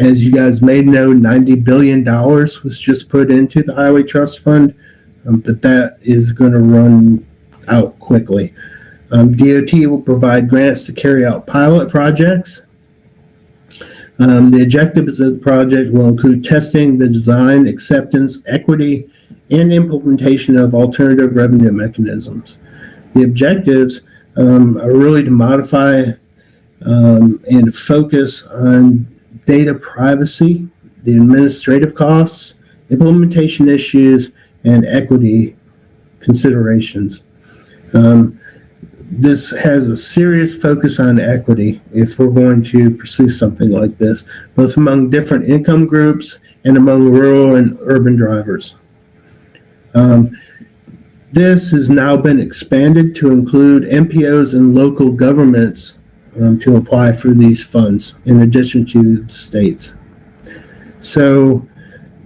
As you guys may know, $90 billion was just put into the Highway Trust Fund, but that is going to run out quickly. DOT will provide grants to carry out pilot projects. The objectives of the project will include testing the design, acceptance, equity, and implementation of alternative revenue mechanisms. The objectives are really to modify and focus on data privacy, the administrative costs, implementation issues, and equity considerations. This has a serious focus on equity if we're going to pursue something like this, both among different income groups and among rural and urban drivers. This has now been expanded to include MPOs and local governments to apply for these funds in addition to the states. So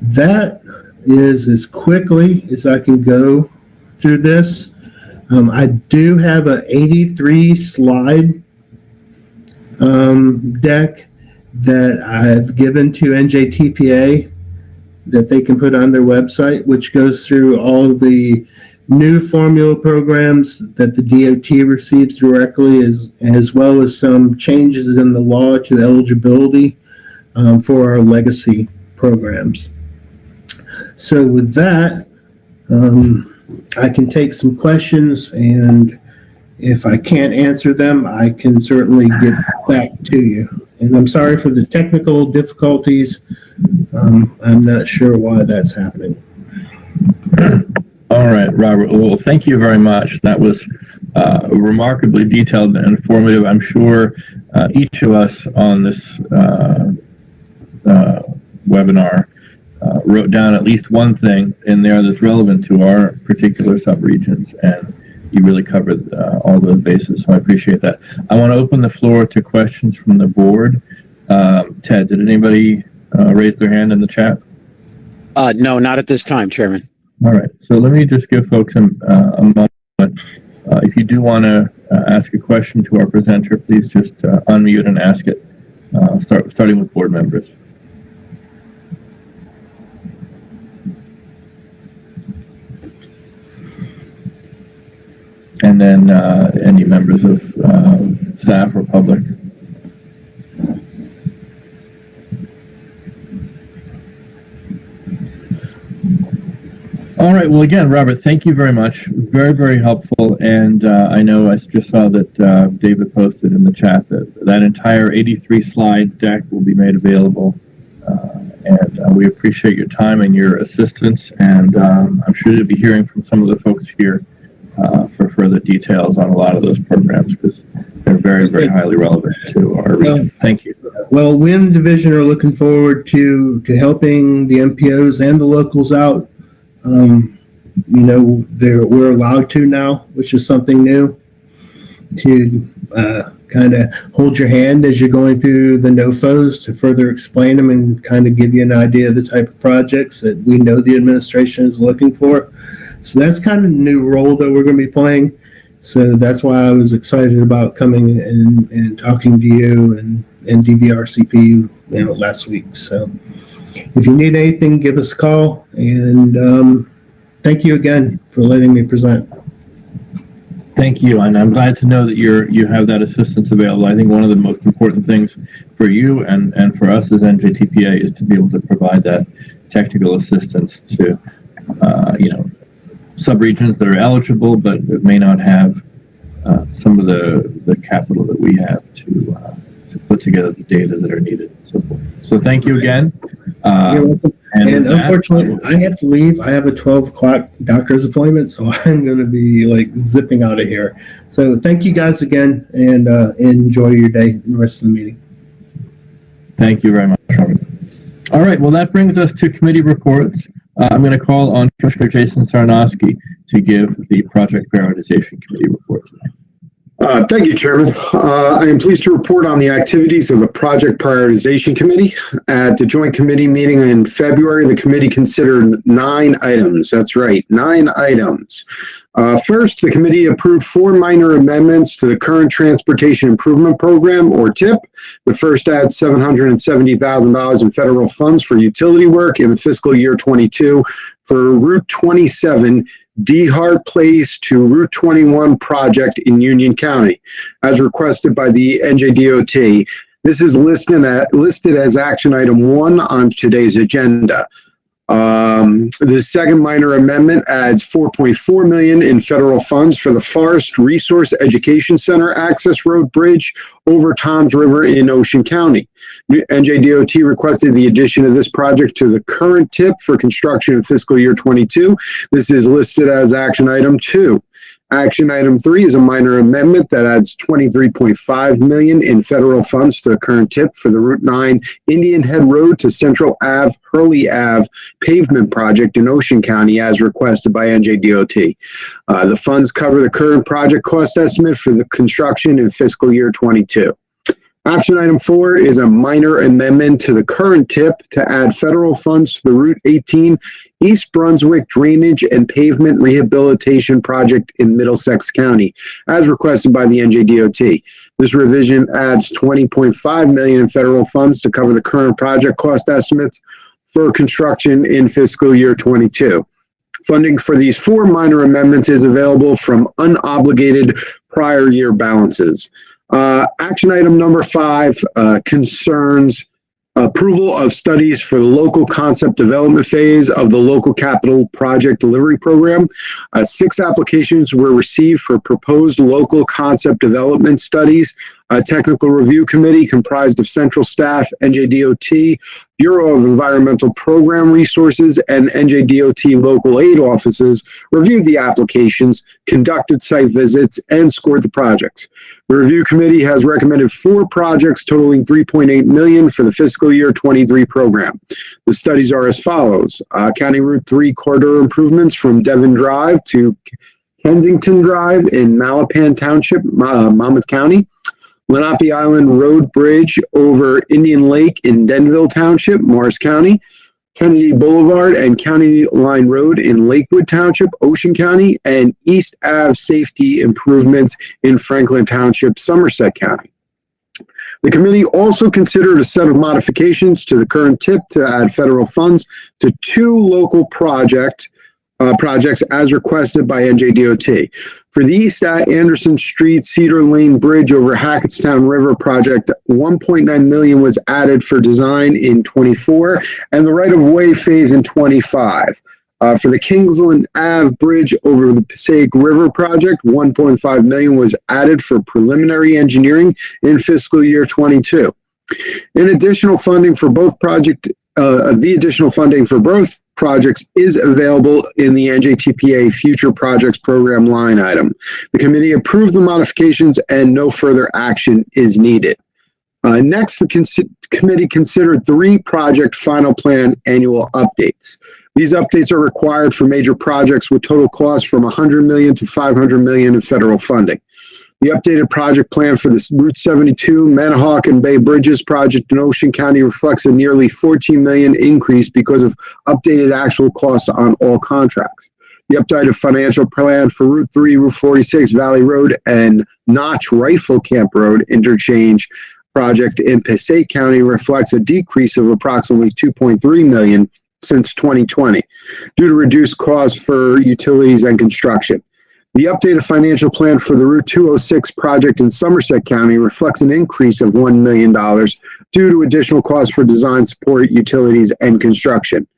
that is as quickly as I can go through this. I do have an 83 slide deck that I've given to NJTPA that they can put on their website, which goes through all of the new formula programs that the DOT receives directly, as well as some changes in the law to eligibility for our legacy programs. So with that, I can take some questions, and if I can't answer them, I can certainly get back to you. And I'm sorry for the technical difficulties. I'm not sure why that's happening. All right, Robert. Well, thank you very much. That was remarkably detailed and informative. I'm sure each of us on this webinar wrote down at least one thing in there that's relevant to our particular subregions, and you really covered all those bases, so I appreciate that. I want to open the floor to questions from the board. Ted, did anybody raise their hand in the chat? No, not at this time, Chairman. All right, so let me just give folks a moment. If you do want to ask a question to our presenter, please just unmute and ask it, starting with board members. And then any members of staff or public. All right. Well, again, Robert, thank you very much. Very, very helpful. And I know I just saw that David posted in the chat that entire 83 slide deck will be made available. And we appreciate your time and your assistance. And I'm sure you'll be hearing from some of the folks here for further details on a lot of those programs, because they're very, very highly relevant to our region. Thank you. Well, we in the division are looking forward to helping the MPOs and the locals out. We're allowed to now, which is something new, to kind of hold your hand as you're going through the NOFOs to further explain them and kind of give you an idea of the type of projects that we know the administration is looking for. So that's kind of the new role that we're going to be playing. So that's why I was excited about coming and talking to you and DVRCP last week. So if you need anything, give us a call. And thank you again for letting me present. Thank you, and I'm glad to know that you have that assistance available. I think one of the most important things for you and for us as NJTPA is to be able to provide that technical assistance to subregions that are eligible but that may not have some of the capital that we have to put together the data that are needed and so forth. So thank you again. You're welcome. And unfortunately, I have to leave. I have a 12 o'clock doctor's appointment, so I'm going to be like zipping out of here. So thank you guys again, and enjoy your day and the rest of the meeting. Thank you very much, Robert. All right, well, that brings us to committee reports. I'm going to call on Commissioner Jason Sarnoski to give the Project Prioritization Committee report tonight. Thank you, Chairman. I am pleased to report on the activities of the Project Prioritization Committee. At the joint committee meeting in February, the committee considered 9 items. That's right, 9 items. First, the committee approved 4 minor amendments to the current Transportation Improvement Program, or TIP. The first adds $770,000 in federal funds for utility work in the fiscal year 22 for Route 27 DeHart Place to Route 21 project in Union County, as requested by the NJDOT. This is listed as action item 1 on today's agenda. The second minor amendment adds $4.4 million in federal funds for the Forest Resource Education Center access road bridge over Toms River in Ocean County. NJDOT requested the addition of this project to the current TIP for construction in fiscal year 22. This is listed as action item 2. Action item 3 is a minor amendment that adds $23.5 million in federal funds to the current TIP for the Route 9 Indian Head Road to Central Ave, Hurley Ave pavement project in Ocean County, as requested by NJDOT. The funds cover the current project cost estimate for the construction in fiscal year 22. Action item 4 is a minor amendment to the current TIP to add federal funds to the Route 18 East Brunswick Drainage and Pavement Rehabilitation Project in Middlesex County, as requested by the NJDOT. This revision adds $20.5 million in federal funds to cover the current project cost estimates for construction in fiscal year 22. Funding for these 4 minor amendments is available from unobligated prior year balances. Action item number 5 concerns approval of studies for the local concept development phase of the local capital project delivery program. 6 applications were received for proposed local concept development studies. A technical review committee comprised of central staff, NJDOT, Bureau of Environmental Program Resources, and NJDOT local aid offices reviewed the applications, conducted site visits, and scored the projects. The review committee has recommended 4 projects totaling $3.8 million for the fiscal year 23 program. The studies are as follows. County Route 3 corridor improvements from Devon Drive to Kensington Drive in Malapan Township, Monmouth County. Lenape Island Road Bridge over Indian Lake in Denville Township, Morris County. Kennedy Boulevard and County Line Road in Lakewood Township, Ocean County, and East Ave safety improvements in Franklin Township, Somerset County. The committee also considered a set of modifications to the current TIP to add federal funds to 2 local projects as requested by NJDOT. For the East Anderson Street Cedar Lane Bridge over Hackettstown River project, $1.9 million was added for design in 24 and the right-of-way phase in 25. For the Kingsland Ave Bridge over the Passaic River project, $1.5 million was added for preliminary engineering in fiscal year 22. The additional funding for both projects is available in the NJTPA Future Projects Program line item. The committee approved the modifications and no further action is needed. Next, the committee considered 3 project final plan annual updates. These updates are required for major projects with total costs from $100 million to $500 million in federal funding. The updated project plan for the Route 72 Manahawk and Bay Bridges project in Ocean County reflects a nearly $14 million increase because of updated actual costs on all contracts. The updated financial plan for Route 3, Route 46 Valley Road, and Notch Rifle Camp Road interchange project in Passaic County reflects a decrease of approximately $2.3 million since 2020 due to reduced costs for utilities and construction. The updated financial plan for the Route 206 project in Somerset County reflects an increase of $1 million due to additional costs for design support, utilities, and construction.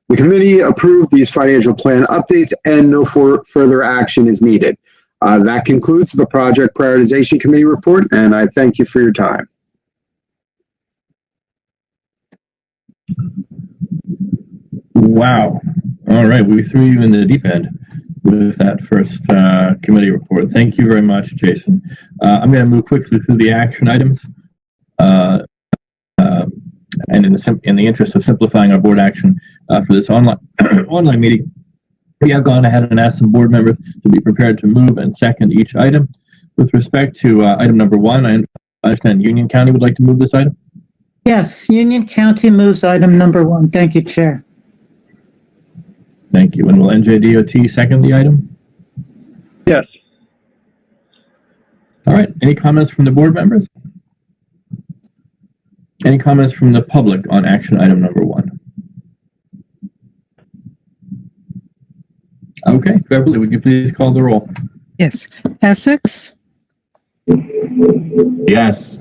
The committee approved these financial plan updates and no further action is needed. That concludes the Project Prioritization Committee report, and I thank you for your time. Wow. All right, we threw you in the deep end with that first committee report. Thank you very much, Jason. I'm going to move quickly through the action items. And in the interest of simplifying our board action for this online meeting, we have gone ahead and asked some board members to be prepared to move and second each item. With respect to item number 1, I understand Union County would like to move this item. Yes, Union County moves item number 1. Thank you, Chair. Thank you. And will NJDOT second the item? Yes. All right. Any comments from the board members? Any comments from the public on action item number 1? Okay. Beverly, would you please call the roll? Yes. Essex, Yes.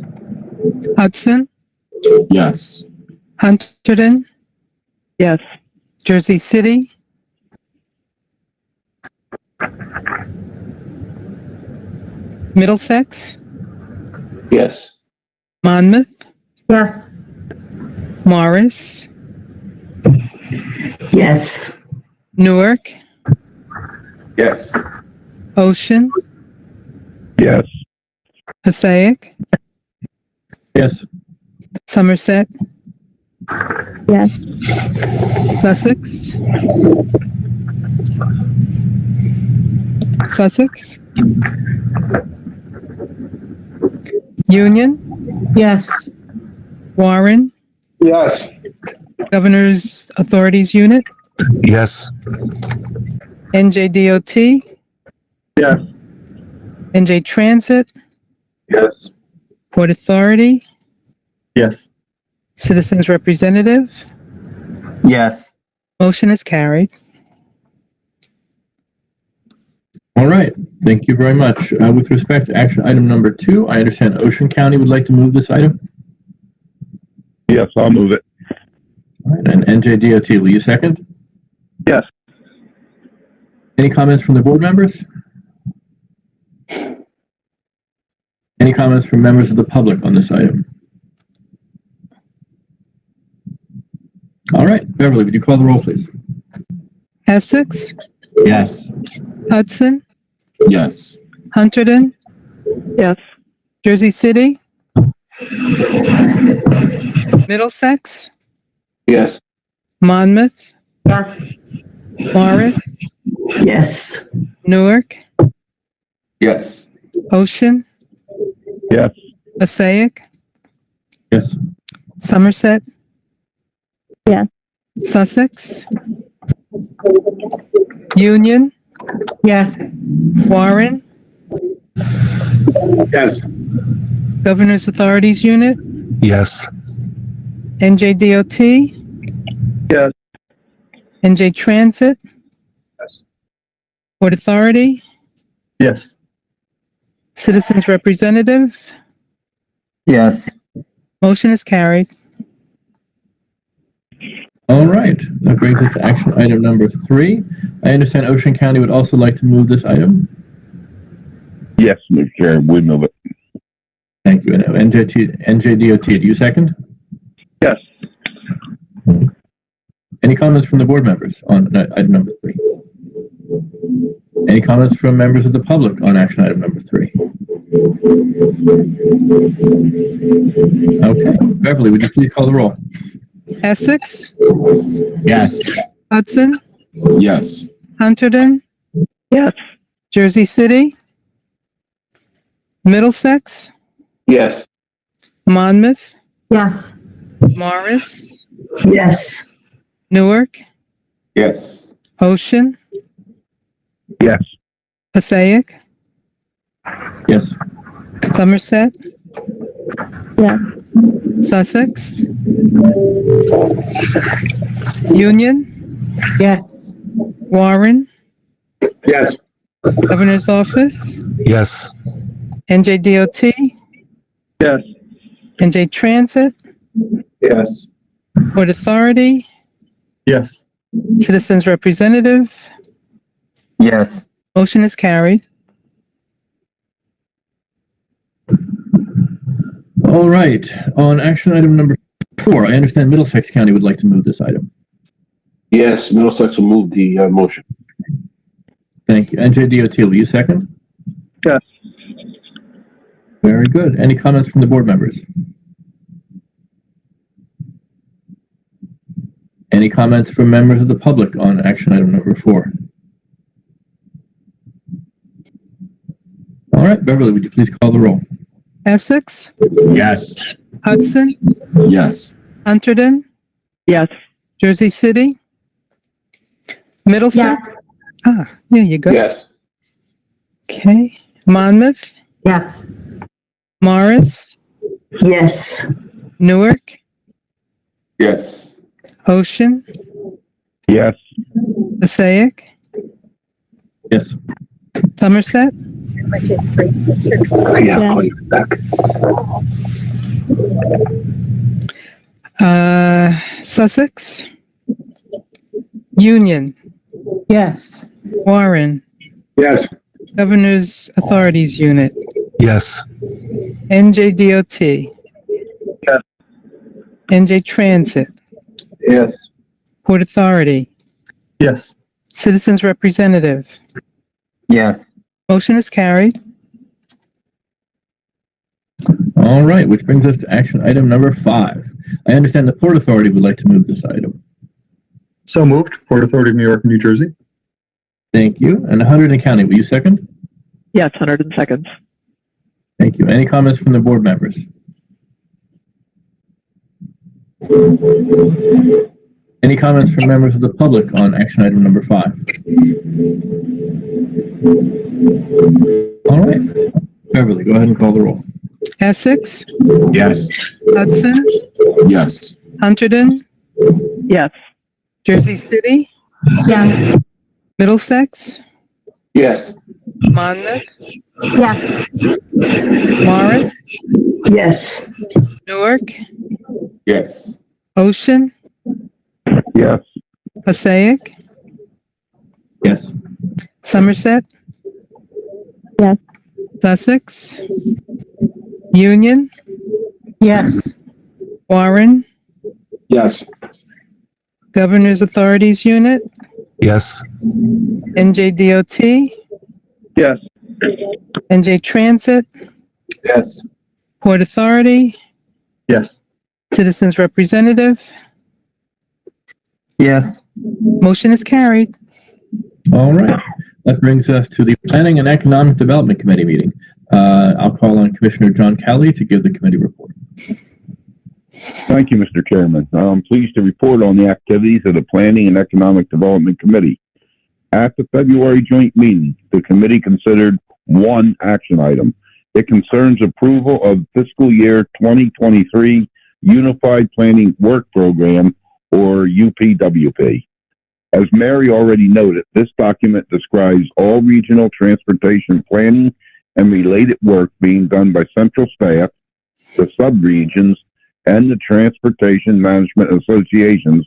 Hudson, Yes. Hunterdon, Yes. Jersey City, Middlesex, Yes. Monmouth, Yes. Morris, Yes. Newark, Yes. Ocean, Yes. Passaic, Yes. Somerset, Yes. Sussex, Union, Yes. Warren, Yes. Governor's Authorities Unit, Yes. NJDOT, Yes. NJ Transit, Yes. Port Authority, Yes. Citizens Representative. Yes. Motion is carried. All right. Thank you very much. With respect to action item number 2, I understand Ocean County would like to move this item. Yes, I'll move it. All right. And NJDOT, will you second? Yes. Any comments from the board members? Any comments from members of the public on this item? All right. Beverly, would you call the roll, please? Essex, Yes. Hudson, Yes. Hunterdon, Yes. Jersey City, Middlesex, Yes. Monmouth, Yes. Morris, Yes. Newark, Yes. Ocean, Yes. Passaic, Yes. Somerset, Yes. Sussex, Union, Yes. Warren, Yes. Governor's Authorities Unit, Yes. NJDOT, Yes. NJ Transit, Yes. Port Authority, Yes. Citizens Representative. Yes. Motion is carried. All right. That brings us to action item number 3. I understand Ocean County would also like to move this item. Yes, Mr. Chair, we move it. Thank you. And NJDOT, do you second? Yes. Any comments from the board members on item number 3? Any comments from members of the public on action item number 3? Okay. Beverly, would you please call the roll? Essex, Yes. Hudson, Yes. Hunterdon, Yes. Jersey City, Middlesex, Yes. Monmouth, Yes. Morris, Yes. Newark, Yes. Ocean, Yes. Passaic, Yes. Somerset, Yes. Sussex, Union, Yes. Warren, Yes. Governor's Office, Yes. NJDOT, Yes. NJ Transit, Yes. Port Authority, Yes. Citizens Representative. Yes. Motion is carried. All right, on action item number 4, I understand Middlesex County would like to move this item. Yes, Middlesex will move the motion. Thank you. NJDOT, will you second? Yes. Very good. Any comments from the board members? Any comments from members of the public on action item number 4? All right, Beverly, would you please call the roll? Essex, Yes. Hudson, Yes. Hunterdon, Yes. Jersey City, Middlesex. Ah, there you go. Yes. Okay. Monmouth, Yes. Morris, Yes. Newark, Yes. Ocean, Yes. Passaic, Yes. Somerset, Yeah, I'll call you back. Sussex, Union, Yes. Warren, Yes. Governor's Authorities Unit, Yes. NJDOT, Yes. NJ Transit, Yes. Port Authority, Yes. Citizens Representative. Yes. Motion is carried. All right, which brings us to action item number 5. I understand the Port Authority would like to move this item. So moved. Port Authority of New York, New Jersey. Thank you. And Hunterdon County, will you second? Yes, 100 seconds. Thank you. Any comments from the board members? Any comments from members of the public on action item number 5? All right. Beverly, go ahead and call the roll. Essex, Yes. Hudson, Yes. Hunterdon, Yes. Jersey City, Yes. Middlesex, Yes. Monmouth, Yes. Morris, Yes. Newark, Yes. Ocean, Yes. Passaic, Yes. Somerset. Yes. Sussex, Union, Yes. Warren, Yes. Governor's Authorities Unit, Yes. NJDOT, Yes. NJ Transit, Yes. Port Authority, Yes. Citizens Representative. Yes. Motion is carried. All right. That brings us to the Planning and Economic Development Committee meeting. I'll call on Commissioner John Kelly to give the committee report. Thank you, Mr. Chairman. I'm pleased to report on the activities of the Planning and Economic Development Committee. At the February joint meeting, the committee considered one action item. It concerns approval of fiscal year 2023 Unified Planning Work Program, or UPWP. As Mary already noted, this document describes all regional transportation planning and related work being done by central staff, the subregions, and the transportation management associations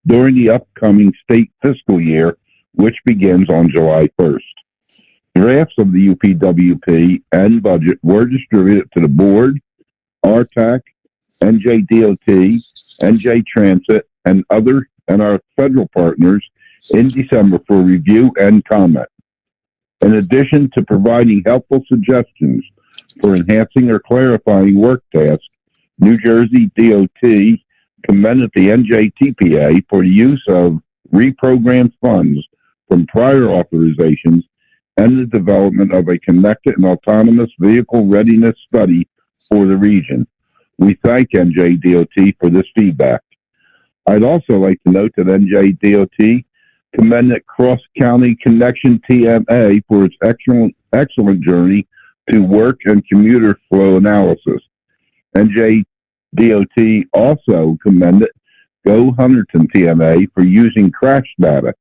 during the upcoming state fiscal year, which begins on July 1st. Drafts of the UPWP and budget were distributed to the board, RTAC, NJDOT, NJ Transit, and our federal partners in December for review and comment. In addition to providing helpful suggestions for enhancing or clarifying work tasks, New Jersey DOT commended the NJTPA for the use of reprogrammed funds from prior authorizations and the development of a connected and autonomous vehicle readiness study for the region. We thank NJDOT for this feedback. I'd also like to note that NJDOT commended Cross County Connection TMA for its excellent journey to work and commuter flow analysis. NJDOT also commended Go Hunterdon TMA for using crash data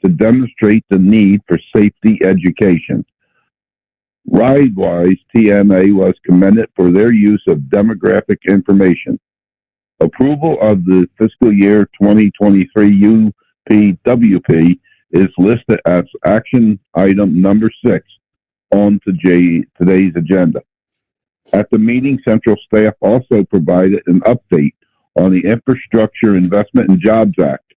to demonstrate the need for safety education. RideWise TMA was commended for their use of demographic information. Approval of the fiscal year 2023 UPWP is listed as action item number 6 on today's agenda. At the meeting, Central staff also provided an update on the Infrastructure Investment and Jobs Act,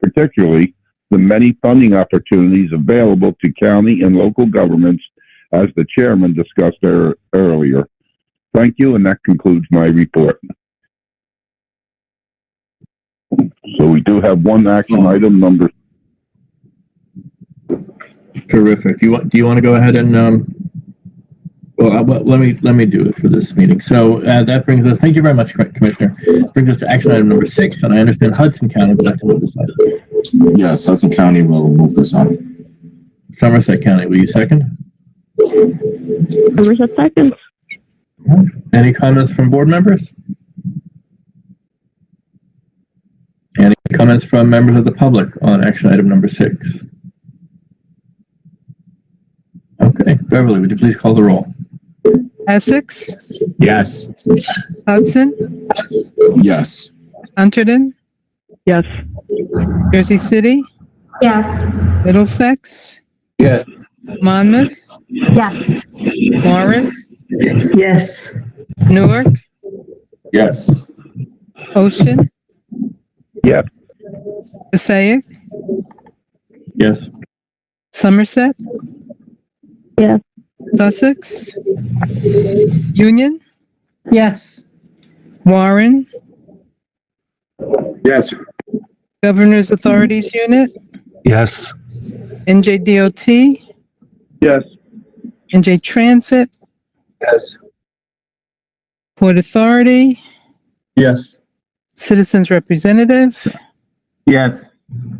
particularly the many funding opportunities available to county and local governments, as the chairman discussed earlier. Thank you, and that concludes my report. So we do have one action item number. Terrific. Do you want to go ahead and let me do it for this meeting. So that brings us. Thank you very much, Commissioner. Brings us to action item number 6, and I understand Hudson County would like to move this item. Yes, Hudson County will move this on. Somerset County, will you second? Somerset seconds. Any comments from board members? Any comments from members of the public on action item number 6? Okay, Beverly, would you please call the roll? Essex, Yes. Hudson, Yes. Hunterdon, Yes. Jersey City, Yes. Middlesex, Yes. Monmouth, Yes. Morris, Yes. Newark, Yes. Ocean, Yes. Passaic, Yes. Somerset, Yes. Sussex, Union, Yes. Warren, Yes. Governor's Authorities Unit, Yes. NJDOT, Yes. NJ Transit, Yes. Port Authority, Yes. Citizens Representative, Yes.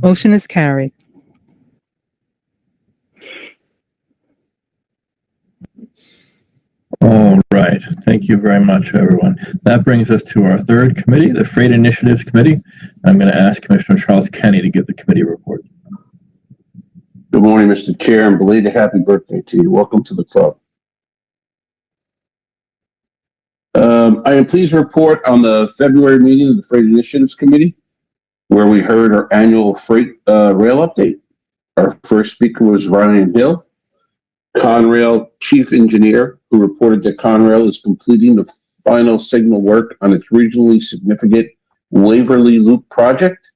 motion is carried. All right. Thank you very much, everyone. That brings us to our third committee, the Freight Initiatives Committee. I'm going to ask Commissioner Charles Kenny to give the committee report. Good morning, Mr. Chair, and belated happy birthday to you. Welcome to the club. I am pleased to report on the February meeting of the Freight Initiatives Committee, where we heard our annual freight rail update. Our first speaker was Ryan Hill, Conrail Chief Engineer, who reported that Conrail is completing the final signal work on its regionally significant Waverly Loop project,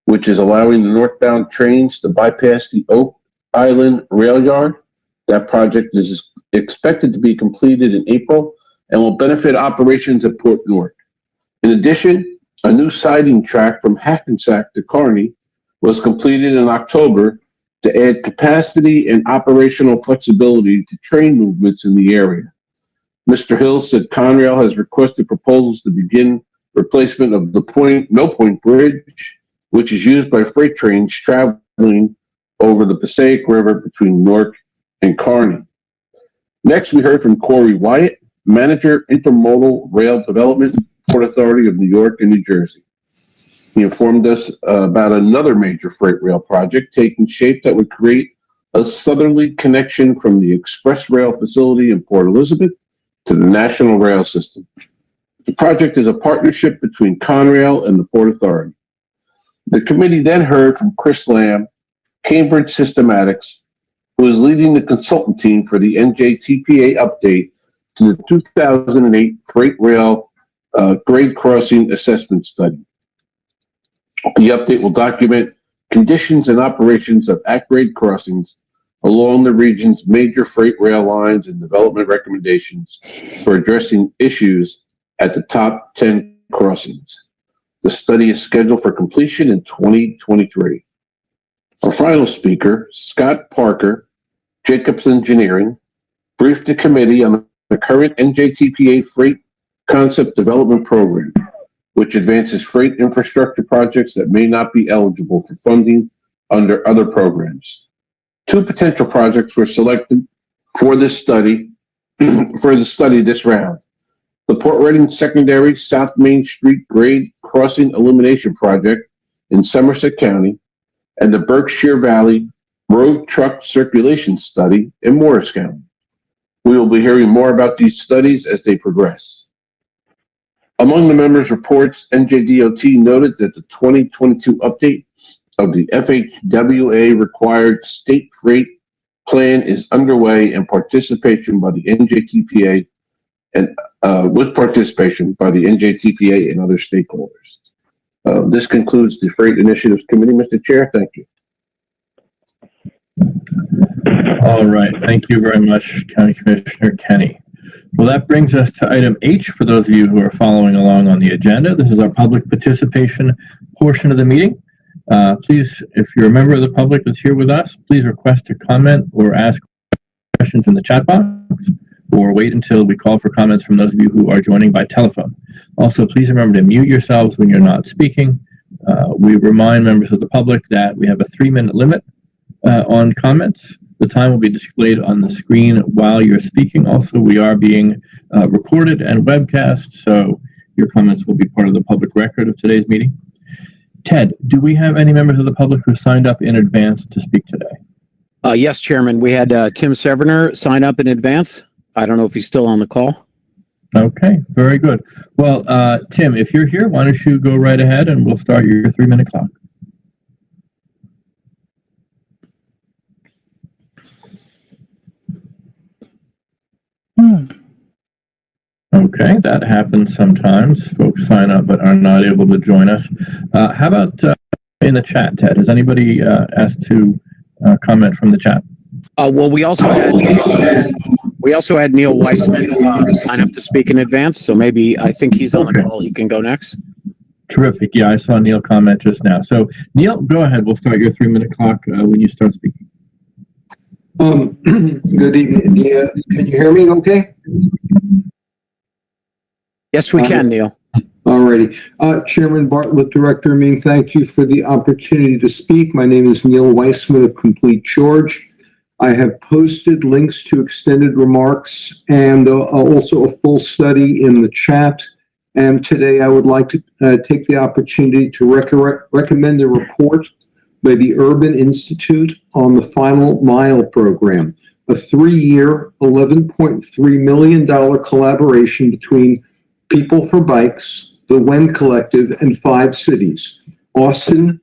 which is allowing the northbound trains to bypass the Oak Island rail yard. That project is expected to be completed in April and will benefit operations at Port Newark. In addition, a new siding track from Hackensack to Kearney was completed in October to add capacity and operational flexibility to train movements in the area. Mr. Hill said Conrail has requested proposals to begin replacement of the No Point Bridge, which is used by freight trains traveling over the Passaic River between Newark and Kearney. Next, we heard from Corey Wyatt, Manager, Intermodal Rail Development, Port Authority of New York and New Jersey. He informed us about another major freight rail project taking shape that would create a southerly connection from the Express Rail facility in Port Elizabeth to the National Rail System. The project is a partnership between Conrail and the Port Authority. The committee then heard from Chris Lamb, Cambridge Systematics, who is leading the consultant team for the NJTPA update to the 2008 Freight Rail Grade Crossing Assessment Study. The update will document conditions and operations of at-grade crossings along the region's major freight rail lines and development recommendations for addressing issues at the top 10 crossings. The study is scheduled for completion in 2023. Our final speaker, Scott Parker, Jacobs Engineering, briefed the committee on the current NJTPA Freight Concept Development Program, which advances freight infrastructure projects that may not be eligible for funding under other programs. 2 potential projects were selected for this study, this round. The Port Reading Secondary South Main Street Grade Crossing Elimination Project in Somerset County and the Berkshire Valley Road Truck Circulation Study in Morris County. We will be hearing more about these studies as they progress. Among the members' reports, NJDOT noted that the 2022 update of the FHWA required state freight plan is underway and participation by the NJTPA and with participation by the NJTPA and other stakeholders. This concludes the Freight Initiatives Committee, Mr. Chair. Thank you. All right. Thank you very much, County Commissioner Kenny. Well, that brings us to item H for those of you who are following along on the agenda. This is our public participation portion of the meeting. Please, if you're a member of the public that's here with us, please request a comment or ask questions in the chat box, or wait until we call for comments from those of you who are joining by telephone. Also, please remember to mute yourselves when you're not speaking. We remind members of the public that we have a 3-minute limit on comments. The time will be displayed on the screen while you're speaking. Also, we are being recorded and webcast, so your comments will be part of the public record of today's meeting. Ted, do we have any members of the public who signed up in advance to speak today? Yes, Chairman. We had Tim Severner sign up in advance. I don't know if he's still on the call. Okay, very good. Well, Tim, if you're here, why don't you go right ahead and we'll start your 3-minute clock. Okay, that happens sometimes. Folks sign up but are not able to join us. How about in the chat, Ted? Has anybody asked to comment from the chat? Well, we also had Neil Weissman sign up to speak in advance, so maybe I think he's on the call. He can go next. Terrific. Yeah, I saw Neil comment just now. So, Neil, go ahead. We'll start your 3-minute clock when you start speaking. Good evening. Yeah, can you hear me okay? Yes, we can, Neil. Alrighty. Chairman Bartlett, Director Mean, thank you for the opportunity to speak. My name is Neil Weissman of Complete George. I have posted links to extended remarks and also a full study in the chat. And today I would like to take the opportunity to recommend a report by the Urban Institute on the Final Mile program, a 3-year, $11.3 million collaboration between People for Bikes, the Wen Collective, and 5 cities: Austin,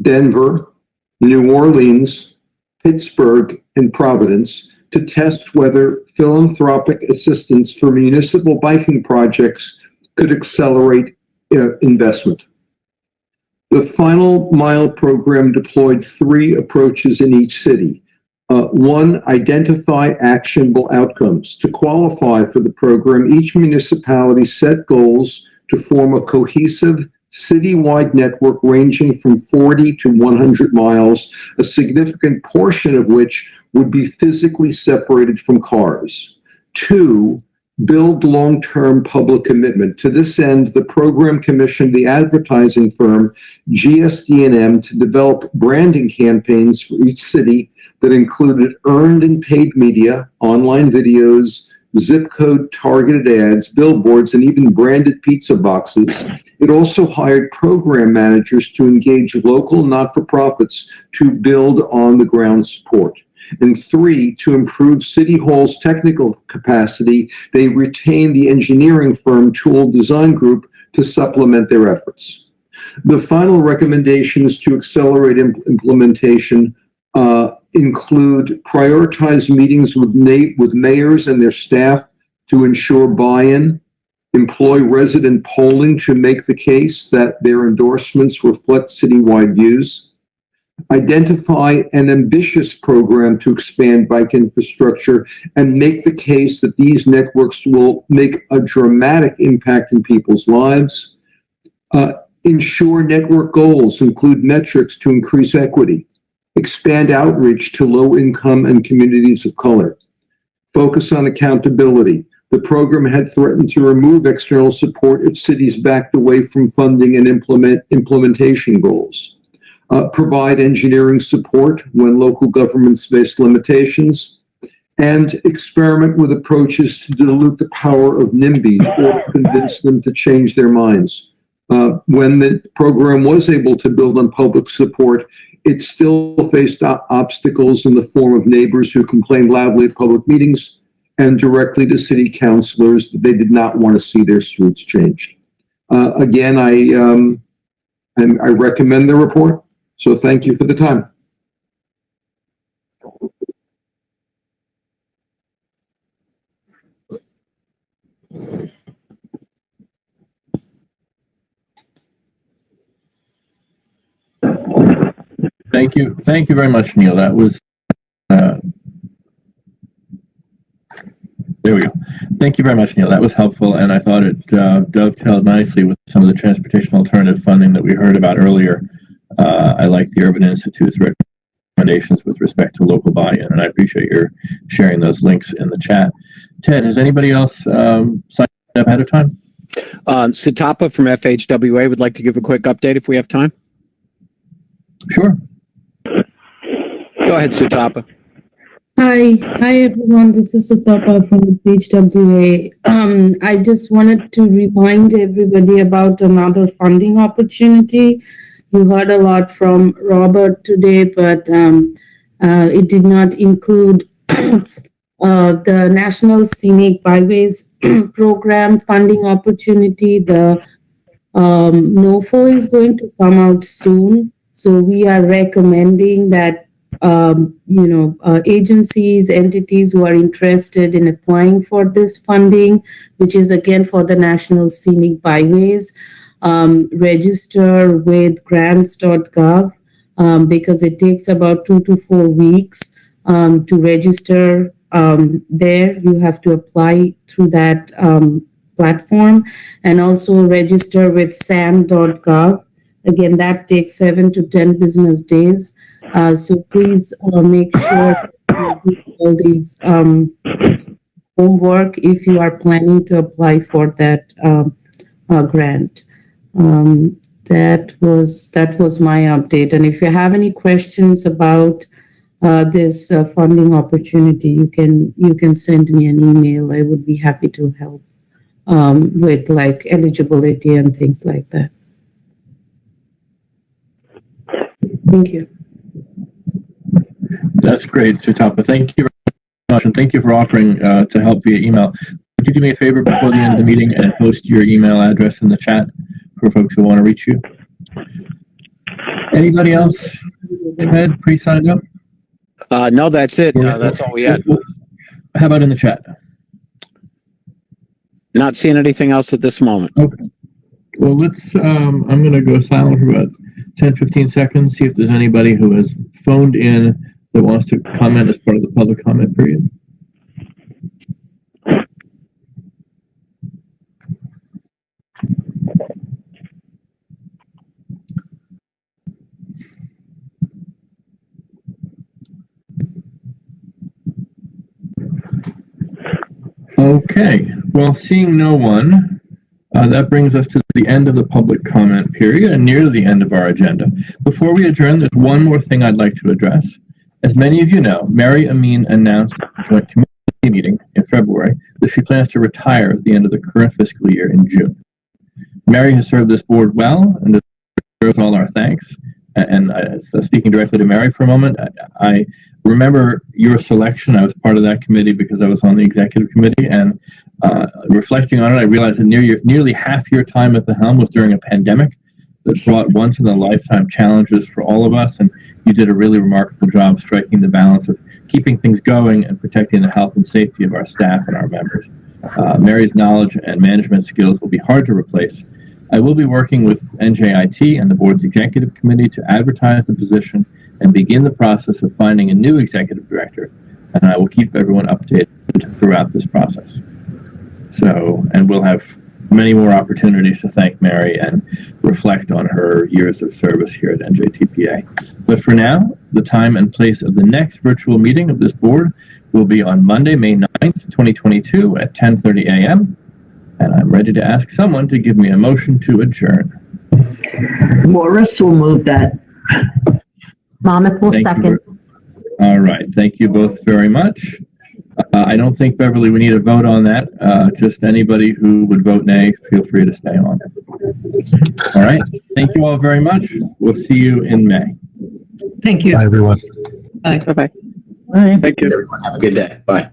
Denver, New Orleans, Pittsburgh, and Providence, to test whether philanthropic assistance for municipal biking projects could accelerate investment. The Final Mile program deployed 3 approaches in each city. 1, identify actionable outcomes. To qualify for the program, each municipality set goals to form a cohesive citywide network ranging from 40 to 100 miles, a significant portion of which would be physically separated from cars. 2, build long-term public commitment. To this end, the program commissioned the advertising firm GSD&M to develop branding campaigns for each city that included earned and paid media, online videos, zip code targeted ads, billboards, and even branded pizza boxes. It also hired program managers to engage local not-for-profits to build on-the-ground support. And 3, to improve City Hall's technical capacity, they retained the engineering firm Tool Design Group to supplement their efforts. The final recommendations to accelerate implementation include prioritize meetings with mayors and their staff to ensure buy-in, employ resident polling to make the case that their endorsements reflect citywide views, identify an ambitious program to expand bike infrastructure and make the case that these networks will make a dramatic impact in people's lives, ensure network goals include metrics to increase equity, expand outreach to low-income and communities of color, focus on accountability. The program had threatened to remove external support if cities backed away from funding and implementation goals. Provide engineering support when local governments face limitations, and experiment with approaches to dilute the power of NIMBY or convince them to change their minds. When the program was able to build on public support, it still faced obstacles in the form of neighbors who complained loudly at public meetings and directly to city councilors that they did not want to see their streets changed. Again, I recommend the report, so thank you for the time. Thank you. Thank you very much, Neil. That was, there we go. Thank you very much, Neil. That was helpful, and I thought it dovetailed nicely with some of the transportation alternative funding that we heard about earlier. I like the Urban Institute's recommendations with respect to local buy-in, and I appreciate your sharing those links in the chat. Ted, has anybody else signed up ahead of time? Sitapa from FHWA would like to give a quick update if we have time. Sure. Go ahead, Sitapa. Hi everyone. This is Sutapa from HWA. I just wanted to remind everybody about another funding opportunity. You heard a lot from Robert today, but it did not include the National Scenic Byways Program funding opportunity. The NOFO is going to come out soon. So we are recommending that agencies, entities who are interested in applying for this funding, which is again for the National Scenic Byways, register with grants.gov because it takes about 2 to 4 weeks to register there. You have to apply through that platform, and also register with sam.gov. Again, that takes 7 to 10 business days. So please make sure you do all these homework if you are planning to apply for that grant. That was my update. And if you have any questions about this funding opportunity, you can send me an email. I would be happy to help with like eligibility and things like that. Thank you. That's great, Sutapa. Thank you very much, and thank you for offering to help via email. Would you do me a favor before the end of the meeting and post your email address in the chat for folks who want to reach you? Anybody else? Ted, pre-signed up? No, that's it. That's all we had. How about in the chat? Not seeing anything else at this moment. Okay. Well, let's, I'm going to go silent for about 10, 15 seconds, see if there's anybody who has phoned in that wants to comment as part of the public comment period. Okay, well, seeing no one, that brings us to the end of the public comment period and near the end of our agenda. Before we adjourn, there's one more thing I'd like to address. As many of you know, Mary Amin announced at the joint committee meeting in February that she plans to retire at the end of the current fiscal year in June. Mary has served this board well and deserves all our thanks. And speaking directly to Mary for a moment, I remember your selection. I was part of that committee because I was on the executive committee, and reflecting on it, I realized that nearly half your time at the helm was during a pandemic that brought once-in-a-lifetime challenges for all of us, and you did a really remarkable job striking the balance of keeping things going and protecting the health and safety of our staff and our members. Mary's knowledge and management skills will be hard to replace. I will be working with NJIT and the board's executive committee to advertise the position and begin the process of finding a new executive director, and I will keep everyone updated throughout this process. So, and we'll have many more opportunities to thank Mary and reflect on her years of service here at NJTPA. But for now, the time and place of the next virtual meeting of this board will be on Monday, May 9th, 2022 at 10:30 a.m. And I'm ready to ask someone to give me a motion to adjourn. Morris will move that. Monmouth will second. All right. Thank you both very much. I don't think, Beverly, we need a vote on that. Just anybody who would vote nay, feel free to stay on. All right. Thank you all very much. We'll see you in May. Thank you. Bye, everyone. Bye. Bye-bye. Bye. Thank you. Everyone have a good day. Bye.